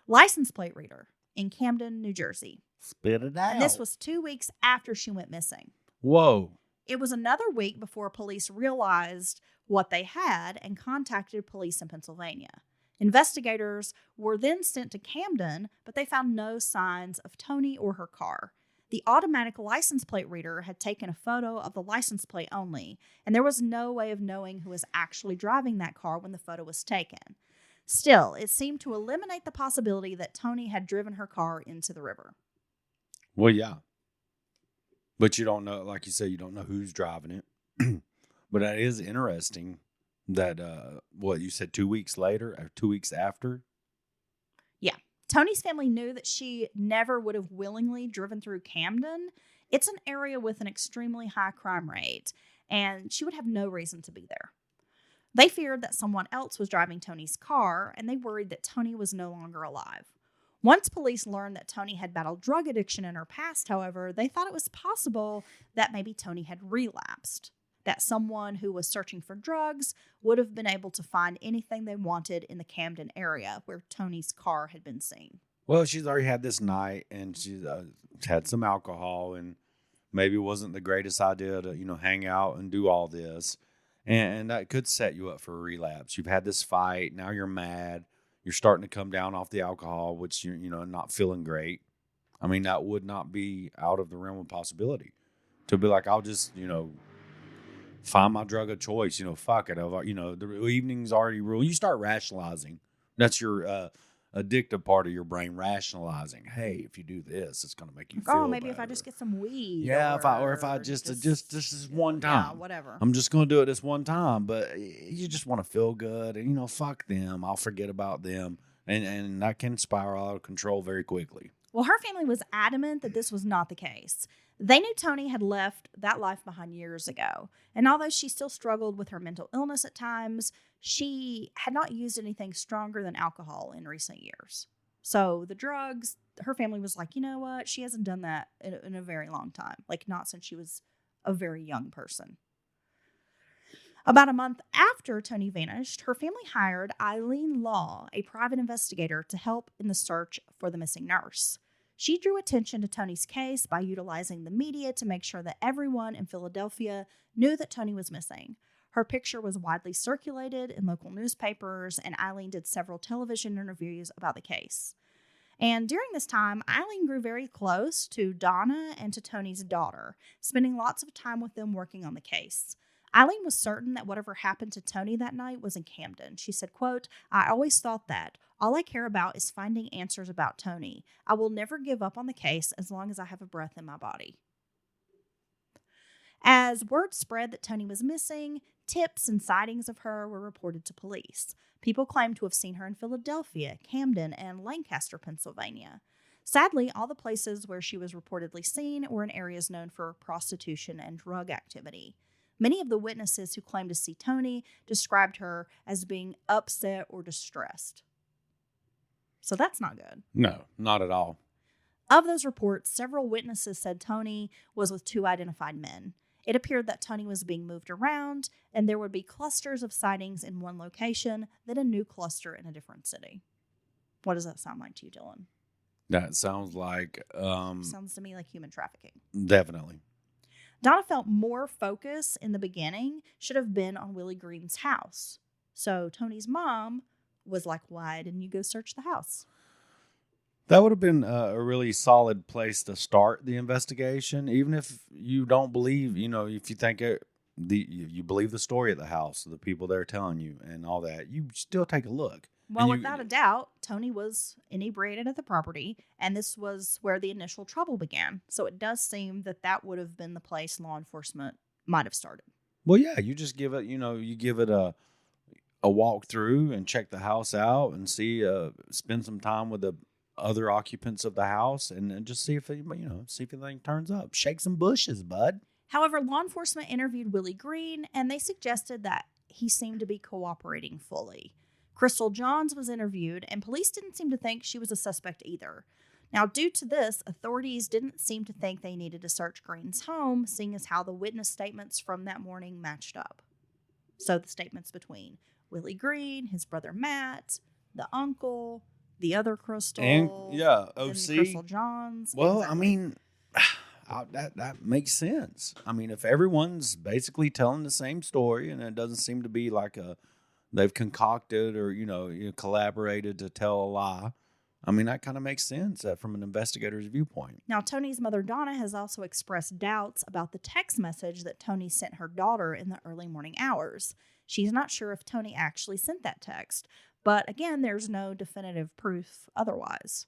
S4: license plate reader in Camden, New Jersey.
S2: Spit it out.
S4: And this was 2 weeks after she went missing.
S2: Whoa.
S4: It was another week before police realized what they had and contacted police in Pennsylvania. Investigators were then sent to Camden, but they found no signs of Toni or her car. The automatic license plate reader had taken a photo of the license plate only, and there was no way of knowing who was actually driving that car when the photo was taken. Still, it seemed to eliminate the possibility that Toni had driven her car into the river.
S2: Well, yeah. But you don't know, like you said, you don't know who's driving it. But that is interesting that, what you said, 2 weeks later, or 2 weeks after?
S4: Yeah. Toni's family knew that she never would have willingly driven through Camden. It's an area with an extremely high crime rate, and she would have no reason to be there. They feared that someone else was driving Toni's car, and they worried that Toni was no longer alive. Once police learned that Toni had battled drug addiction in her past, however, they thought it was possible that maybe Toni had relapsed, that someone who was searching for drugs would have been able to find anything they wanted in the Camden area where Toni's car had been seen.
S2: Well, she's already had this night, and she's had some alcohol, and maybe it wasn't the greatest idea to, hang out and do all this. And that could set you up for a relapse. You've had this fight. Now you're mad. You're starting to come down off the alcohol, which you're, not feeling great. I mean, that would not be out of the realm of possibility. To be like, I'll just, find my drug of choice. Fuck it. The evening's already ruled. You start rationalizing. That's your addictive part of your brain, rationalizing. Hey, if you do this, it's going to make you feel
S4: maybe
S2: better.
S4: if I just get some weed.
S2: Yeah, if I just this is one time.
S4: Yeah, whatever.
S2: I'm just going to do it this one time. But you just want to feel good, and fuck them. I'll forget about them, and that can spiral out of control very quickly.
S4: Well, her family was adamant that this was not the case. They knew Toni had left that life behind years ago. And although she still struggled with her mental illness at times, she had not used anything stronger than alcohol in recent years. So the drugs, her family was like, you know what? She hasn't done that in a very long time. Like, not since she was a very young person. About a month after Toni vanished, her family hired Eileen Law, a private investigator, to help in the search for the missing nurse. She drew attention to Toni's case by utilizing the media to make sure that everyone in Philadelphia knew that Toni was missing. Her picture was widely circulated in local newspapers, and Eileen did several television interviews about the case. And during this time, Eileen grew very close to Donna and to Toni's daughter, spending lots of time with them working on the case. Eileen was certain that whatever happened to Toni that night was in Camden. She said, quote, "I always thought that. All I care about is finding answers about Toni. I will never give up on the case as long as I have a breath in my body." As word spread that Toni was missing, tips and sightings of her were reported to police. People claimed to have seen her in Philadelphia, Camden, and Lancaster, Pennsylvania. Sadly, all the places where she was reportedly seen were in areas known for prostitution and drug activity. Many of the witnesses who claimed to see Toni described her as being upset or distressed. So that's not good.
S2: No, not at all.
S4: Of those reports, several witnesses said Toni was with two identified men. It appeared that Toni was being moved around, and there would be clusters of sightings in one location, then a new cluster in a different city. What does that sound like to you, Dylan?
S2: That sounds like...
S4: Sounds to me like human trafficking.
S2: Definitely.
S4: Donna felt more focus in the beginning should have been on Willie Green's house. So Toni's mom was like, why didn't you go search the house?
S2: That would have been a really solid place to start the investigation, even if you don't believe, if you think you believe the story of the house, the people there telling you and all that, you still take a look.
S4: Well, without a doubt, Toni was inebriated at the property, and this was where the initial trouble began. So it does seem that would have been the place law enforcement might have started.
S2: Well, yeah, you just give it, you give it a walk through and check the house out and see, spend some time with the other occupants of the house and just see if anything turns up. Shake some bushes, bud.
S4: However, law enforcement interviewed Willie Green, and they suggested that he seemed to be cooperating fully. Crystal Johns was interviewed, and police didn't seem to think she was a suspect either. Now, due to this, authorities didn't seem to think they needed to search Green's home, seeing as how the witness statements from that morning matched up. So the statements between Willie Green, his brother Matt, the uncle, the other Crystal,
S2: and
S4: OC, Crystal Johns.
S2: Well,
S4: exactly.
S2: I mean, that makes sense. I mean, if everyone's basically telling the same story, and it doesn't seem to be like they've concocted or collaborated to tell a lie. I mean, that kind of makes sense from an investigator's viewpoint.
S4: Now, Toni's mother, Donna, has also expressed doubts about the text message that Toni sent her daughter in the early morning hours. She's not sure if Toni actually sent that text, but again, there's no definitive proof otherwise.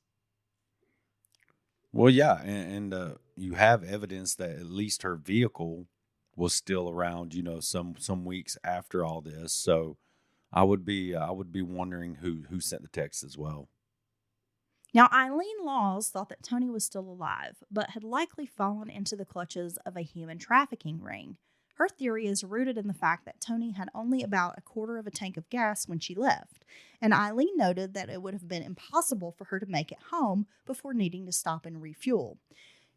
S2: Well, yeah, and you have evidence that at least her vehicle was still around, some weeks after all this. So I would be wondering who sent the text as well.
S4: Now, Eileen Laws thought that Toni was still alive, but had likely fallen into the clutches of a human trafficking ring. Her theory is rooted in the fact that Toni had only about a quarter of a tank of gas when she left, and Eileen noted that it would have been impossible for her to make it home before needing to stop and refuel.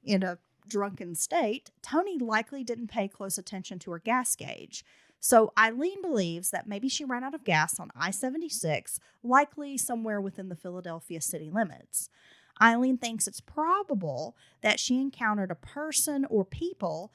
S4: In a drunken state, Toni likely didn't pay close attention to her gas gauge, so Eileen believes that maybe she ran out of gas on I-76, likely somewhere within the Philadelphia city limits. Eileen thinks it's probable that she encountered a person or people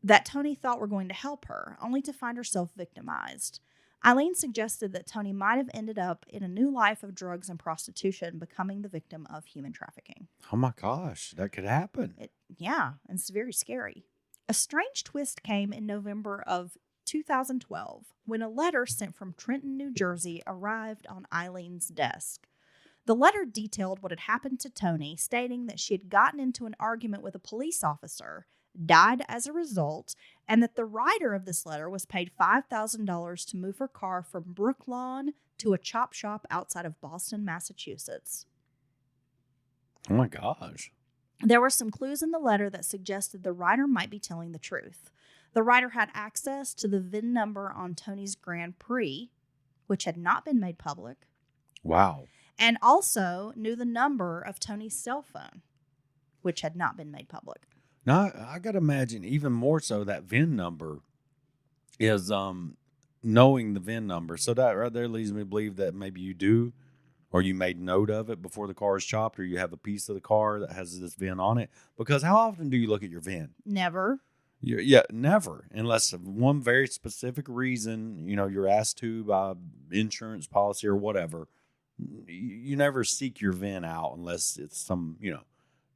S4: that Toni thought were going to help her, only to find herself victimized. Eileen suggested that Toni might have ended up in a new life of drugs and prostitution, becoming the victim of human trafficking.
S2: Oh my gosh, that could happen.
S4: Yeah, and it's very scary. A strange twist came in November of 2012, when a letter sent from Trenton, New Jersey arrived on Eileen's desk. The letter detailed what had happened to Toni, stating that she had gotten into an argument with a police officer, died as a result, and that the writer of this letter was paid $5,000 to move her car from Brooklawn to a chop shop outside of Boston, Massachusetts.
S2: Oh my gosh.
S4: There were some clues in the letter that suggested the writer might be telling the truth. The writer had access to the VIN number on Toni's Grand Prix, which had not been made public.
S2: Wow.
S4: And also knew the number of Toni's cell phone, which had not been made public.
S2: Now, I got to imagine even more so that VIN number is knowing the VIN number. So that right there leads me to believe that maybe you do, or you made note of it before the car is chopped, or you have a piece of the car that has this VIN on it. Because how often do you look at your VIN?
S4: Never.
S2: Yeah, never. Unless one very specific reason, you're asked to by insurance policy or whatever. You never seek your VIN out unless it's some,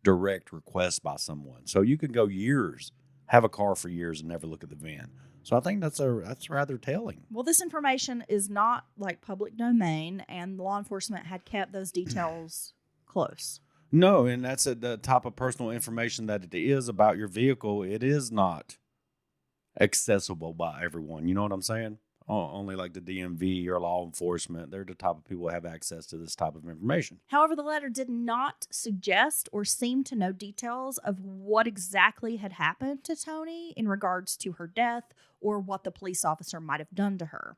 S2: direct request by someone. So you could go years, have a car for years and never look at the VIN. So I think that's rather telling.
S4: Well, this information is not like public domain, and law enforcement had kept those details close.
S2: No, and that's at the type of personal information that it is about your vehicle. It is not accessible by everyone. You know what I'm saying? Only like the DMV or law enforcement. They're the type of people who have access to this type of information.
S4: However, the letter did not suggest or seem to know details of what exactly had happened to Toni in regards to her death or what the police officer might have done to her.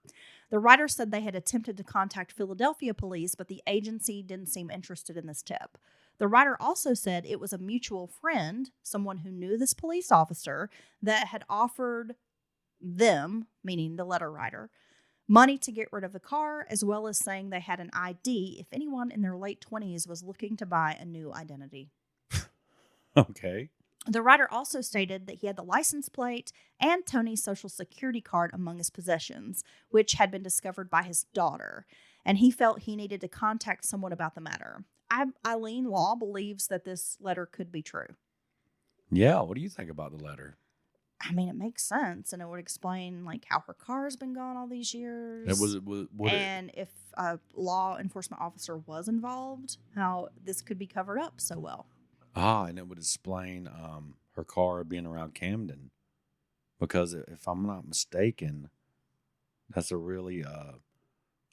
S4: The writer said they had attempted to contact Philadelphia police, but the agency didn't seem interested in this tip. The writer also said it was a mutual friend, someone who knew this police officer, that had offered them, meaning the letter writer, money to get rid of the car, as well as saying they had an ID if anyone in their late 20s was looking to buy a new identity.
S2: Okay.
S4: The writer also stated that he had the license plate and Toni's social security card among his possessions, which had been discovered by his daughter, and he felt he needed to contact someone about the matter. Eileen Law believes that this letter could be true.
S2: Yeah, what do you think about the letter?
S4: I mean, it makes sense, and it would explain like how her car has been gone all these years. If a law enforcement officer was involved, how this could be covered up so well.
S2: And it would explain her car being around Camden, because if I'm not mistaken, that's a really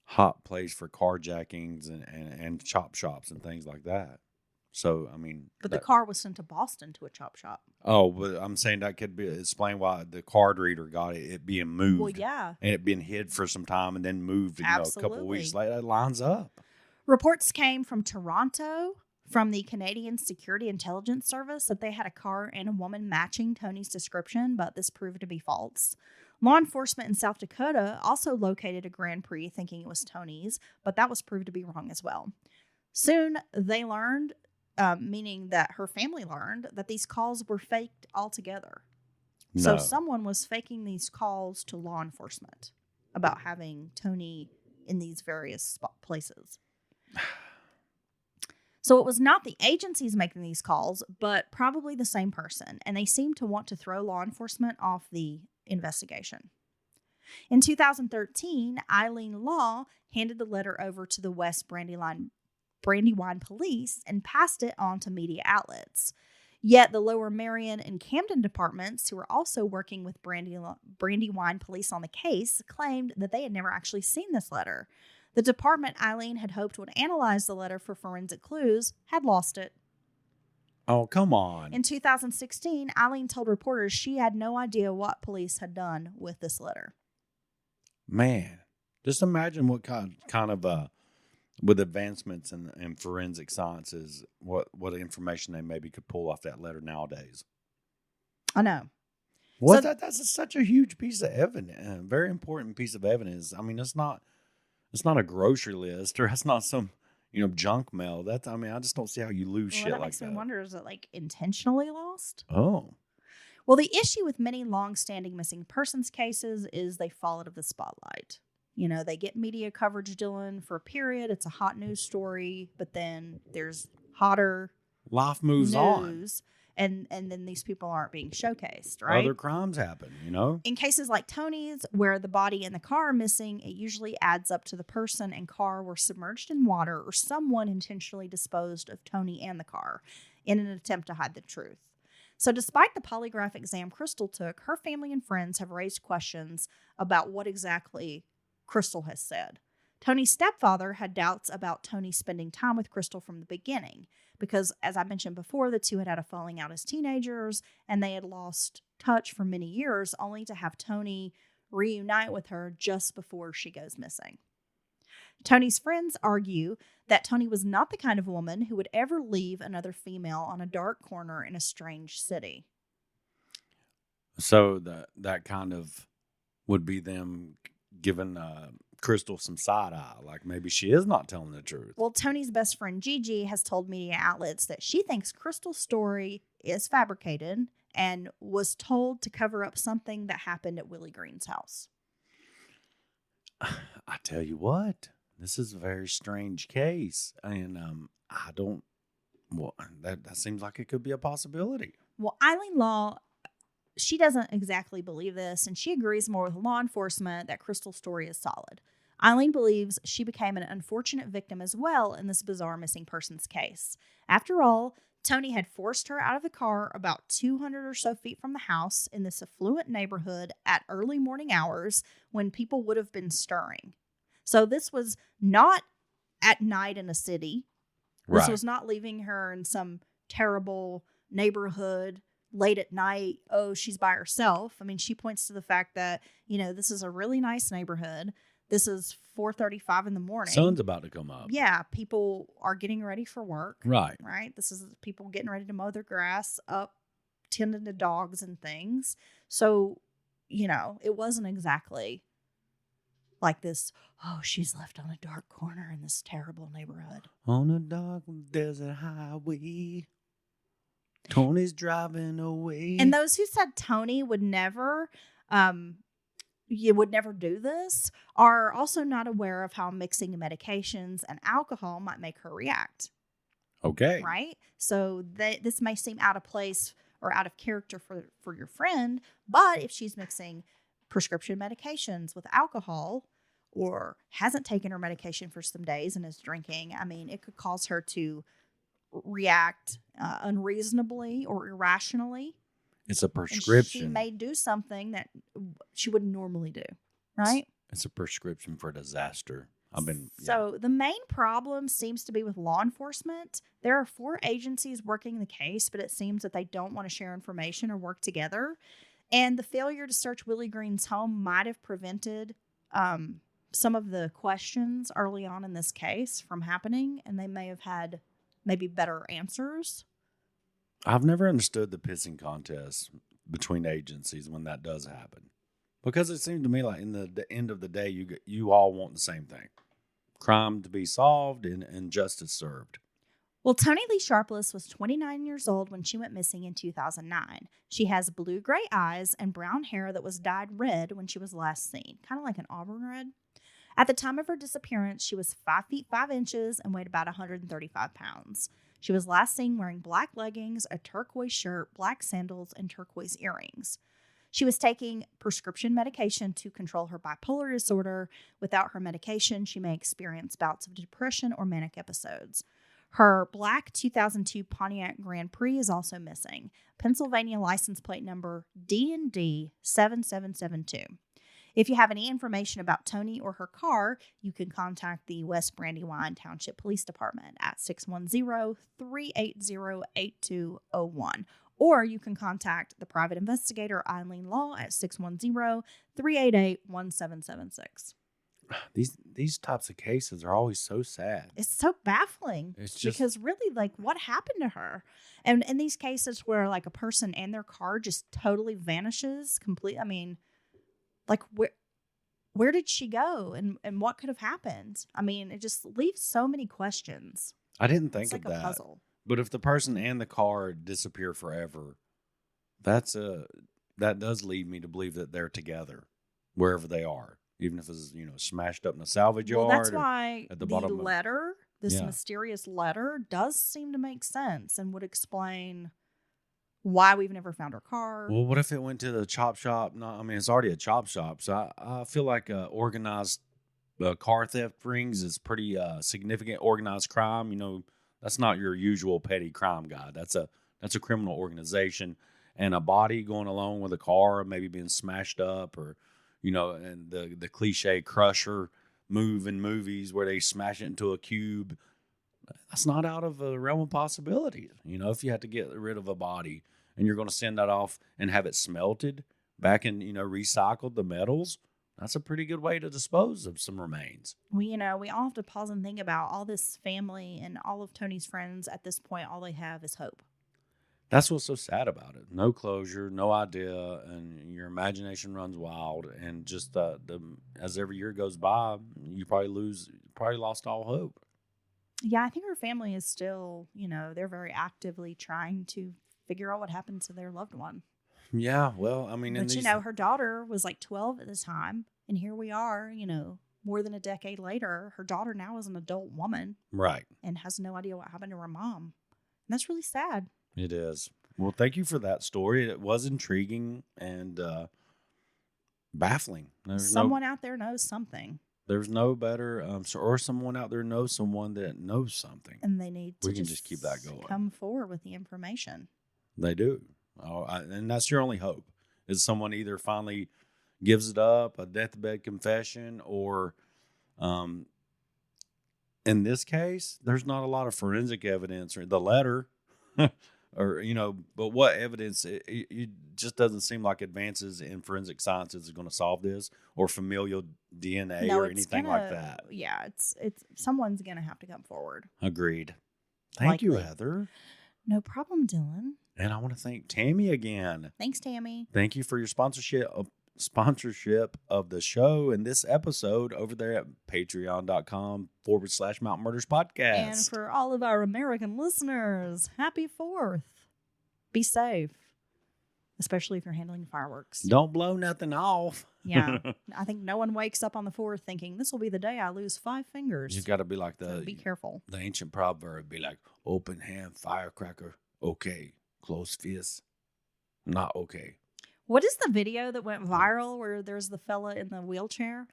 S2: hot place for carjackings and chop shops and things like that. So, I mean...
S4: But the car was sent to Boston to a chop shop.
S2: Oh, but I'm saying that could explain why the card reader got it being moved.
S4: Well, yeah.
S2: And it being hid for some time and then moved, a couple of weeks later. That lines up.
S4: Reports came from Toronto, from the Canadian Security Intelligence Service, that they had a car and a woman matching Toni's description, but this proved to be false. Law enforcement in South Dakota also located a Grand Prix thinking it was Toni's, but that was proved to be wrong as well. Soon, they learned... meaning that her family learned that these calls were faked altogether. No. So someone was faking these calls to law enforcement about having Toni in these various places. So it was not the agencies making these calls, but probably the same person, and they seemed to want to throw law enforcement off the investigation. In 2013, Eileen Law handed the letter over to the West Brandywine Police and passed it on to media outlets. Yet the Lower Marion and Camden departments, who were also working with Brandywine Police on the case, claimed that they had never actually seen this letter. The department Eileen had hoped would analyze the letter for forensic clues had lost it.
S2: Oh, come on.
S4: In 2016, Eileen told reporters she had no idea what police had done with this letter.
S2: Man, just imagine what kind of with advancements in forensic sciences, what information they maybe could pull off that letter nowadays.
S4: I know.
S2: Well, that's such a huge piece of evidence, a very important piece of evidence. I mean, it's not a grocery list, or it's not some junk mail. I just don't see how you lose shit like that.
S4: That makes me wonder, is it like intentionally lost?
S2: Oh.
S4: Well, the issue with many long-standing missing persons cases is they fall out of the spotlight. They get media coverage done for a period. It's a hot news story, but then there's hotter
S2: life moves on.
S4: and then these people aren't being showcased, right?
S2: Other crimes happen, you know?
S4: In cases like Toni's, where the body and the car are missing, it usually adds up to the person and car were submerged in water or someone intentionally disposed of Toni and the car in an attempt to hide the truth. So despite the polygraph exam Crystal took, her family and friends have raised questions about what exactly Crystal has said. Toni's stepfather had doubts about Toni spending time with Crystal from the beginning because, as I mentioned before, the two had had a falling out as teenagers and they had lost touch for many years, only to have Toni reunite with her just before she goes missing. Toni's friends argue that Toni was not the kind of woman who would ever leave another female on a dark corner in a strange city.
S2: So that kind of would be them giving Crystal some side eye, like maybe she is not telling the truth.
S4: Well, Toni's best friend Gigi has told media outlets that she thinks Crystal's story is fabricated and was told to cover up something that happened at Willie Green's house.
S2: I tell you what, this is a very strange case, and I don't. Well, that seems like it could be a possibility.
S4: Well, Eileen Law, she doesn't exactly believe this, and she agrees more with law enforcement that Crystal's story is solid. Eileen believes she became an unfortunate victim as well in this bizarre missing persons case. After all, Toni had forced her out of the car about 200 or so feet from the house in this affluent neighborhood at early morning hours when people would have been stirring. So this was not at night in a city. This
S2: Right.
S4: was not leaving her in some terrible neighborhood late at night. Oh, she's by herself. I mean, she points to the fact that, this is a really nice neighborhood. This is 4:35 in the morning.
S2: Sun's about to come up.
S4: Yeah, people are getting ready for work.
S2: Right.
S4: Right? This is people getting ready to mow their grass, up, tending to dogs and things. So, it wasn't exactly like this, oh, she's left on a dark corner in this terrible neighborhood.
S2: On a dark desert highway, Toni's driving away.
S4: And those who said Toni would never do this are also not aware of how mixing medications and alcohol might make her react.
S2: Okay.
S4: Right? So this may seem out of place or out of character for your friend, but if she's mixing prescription medications with alcohol or hasn't taken her medication for some days and is drinking, I mean, it could cause her to react unreasonably or irrationally.
S2: It's a prescription.
S4: And she may do something that she wouldn't normally do, right?
S2: It's a prescription for disaster.
S4: So the main problem seems to be with law enforcement. There are 4 agencies working the case, but it seems that they don't want to share information or work together. And the failure to search Willie Green's home might have prevented some of the questions early on in this case from happening, and they may have had maybe better answers.
S2: I've never understood the pissing contest between agencies when that does happen. Because it seemed to me like in the end of the day, you all want the same thing. Crime to be solved and justice served.
S4: Well, Toni Lee Sharpless was 29 years old when she went missing in 2009. She has blue-gray eyes and brown hair that was dyed red when she was last seen, kind of like an auburn red. At the time of her disappearance, she was 5 feet 5 inches and weighed about 135 pounds. She was last seen wearing black leggings, a turquoise shirt, black sandals, and turquoise earrings. She was taking prescription medication to control her bipolar disorder. Without her medication, she may experience bouts of depression or manic episodes. Her black 2002 Pontiac Grand Prix is also missing. Pennsylvania license plate number D&D 7772. If you have any information about Toni or her car, you can contact the West Brandywine Township Police Department at 610-380-8201. Or you can contact the private investigator Eileen Law at 610-388-1776.
S2: These types of cases are always so sad.
S4: It's so baffling.
S2: It's just
S4: because really, like, what happened to her? And in these cases where like a person and their car just totally vanishes completely, I mean, like where did she go and what could have happened? I mean, it just leaves so many questions.
S2: I didn't think
S4: It's
S2: of
S4: like
S2: that.
S4: a puzzle.
S2: But if the person and the car disappear forever, that does lead me to believe that they're together wherever they are, even if it's smashed up in a salvage yard.
S4: Well, that's why
S2: at the
S4: the
S2: bottom
S4: mysterious letter, does seem to make sense and would explain why we've never found her car.
S2: Well, what if it went to the chop shop? No, I mean, it's already a chop shop. So I feel like organized car theft rings is pretty significant organized crime. You know, that's not your usual petty crime guy. That's a criminal organization. And a body going along with a car, maybe being smashed up, or, you know, and the cliche crusher move in movies where they smash it into a cube. That's not out of a realm of possibility. You know, if you had to get rid of a body and you're going to send that off and have it smelted back and, you know, recycled the metals, that's a pretty good way to dispose of some remains.
S4: We all have to pause and think about all this family and all of Toni's friends. At this point, all they have is hope.
S2: That's what's so sad about it. No closure, no idea, and your imagination runs wild. And just as every year goes by, you probably lost all hope.
S4: Yeah, I think her family is still, they're very actively trying to figure out what happened to their loved one.
S2: Yeah, well, I mean,
S4: but her daughter was like 12 at the time, and here we are, more than a decade later. Her daughter now is an adult woman,
S2: right,
S4: and has no idea what happened to her mom, and that's really sad.
S2: It is. Well, thank you for that story. It was intriguing and baffling.
S4: Someone out there knows something.
S2: There's no better, or someone out there knows someone that knows something,
S4: and they need to.
S2: We can just keep that going.
S4: Come forward with the information.
S2: They do. And that's your only hope, is someone either finally gives it up, a deathbed confession, or in this case, there's not a lot of forensic evidence or the letter, or, but what evidence, it just doesn't seem like advances in forensic sciences is going to solve this, or familial DNA or anything like that.
S4: Yeah, it's someone's going to have to come forward.
S2: Agreed. Thank you, Heather.
S4: No problem, Dylan.
S2: And I want to thank Tammy again.
S4: Thanks, Tammy.
S2: Thank you for your sponsorship of the show and this episode over there at patreon.com/Mountain Murders Podcast.
S4: And for all of our American listeners, happy 4th. Be safe, especially if you're handling fireworks.
S2: Don't blow nothing off.
S4: Yeah. I think no one wakes up on the 4th thinking, this will be the day I lose 5 fingers.
S2: You got to be like
S4: so be careful.
S2: The ancient proverb, be like, open hand firecracker, okay. Closed fist, not okay.
S4: What is the video that went viral where there's the fella in the wheelchair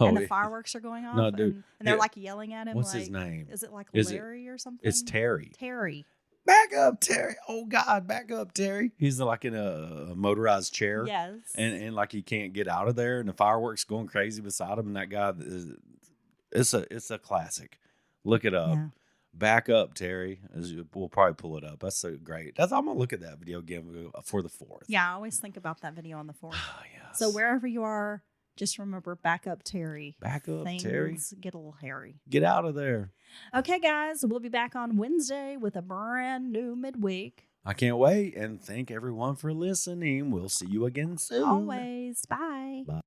S4: and the fireworks are going off?
S2: No, dude.
S4: And they're like yelling at him.
S2: What's his name?
S4: Is it like Larry or something?
S2: It's Terry.
S4: Terry.
S2: Back up, Terry. Oh, God, back up, Terry. He's like in a motorized chair.
S4: Yes.
S2: And like he can't get out of there, and the fireworks going crazy beside him. And that guy, it's a classic. Look it up. Yeah. Back up, Terry. We'll probably pull it up. That's so great. I'm going to look at that video again for the 4th.
S4: Yeah, I always think about that video on the 4th.
S2: Yes.
S4: So wherever you are, just remember, back up, Terry.
S2: Back up,
S4: Things
S2: Terry.
S4: Get a little hairy.
S2: Get out of there.
S4: Okay, guys. We'll be back on Wednesday with a brand new midweek.
S2: I can't wait. And thank everyone for listening. We'll see you again soon.
S4: Always. Bye.
S2: Bye.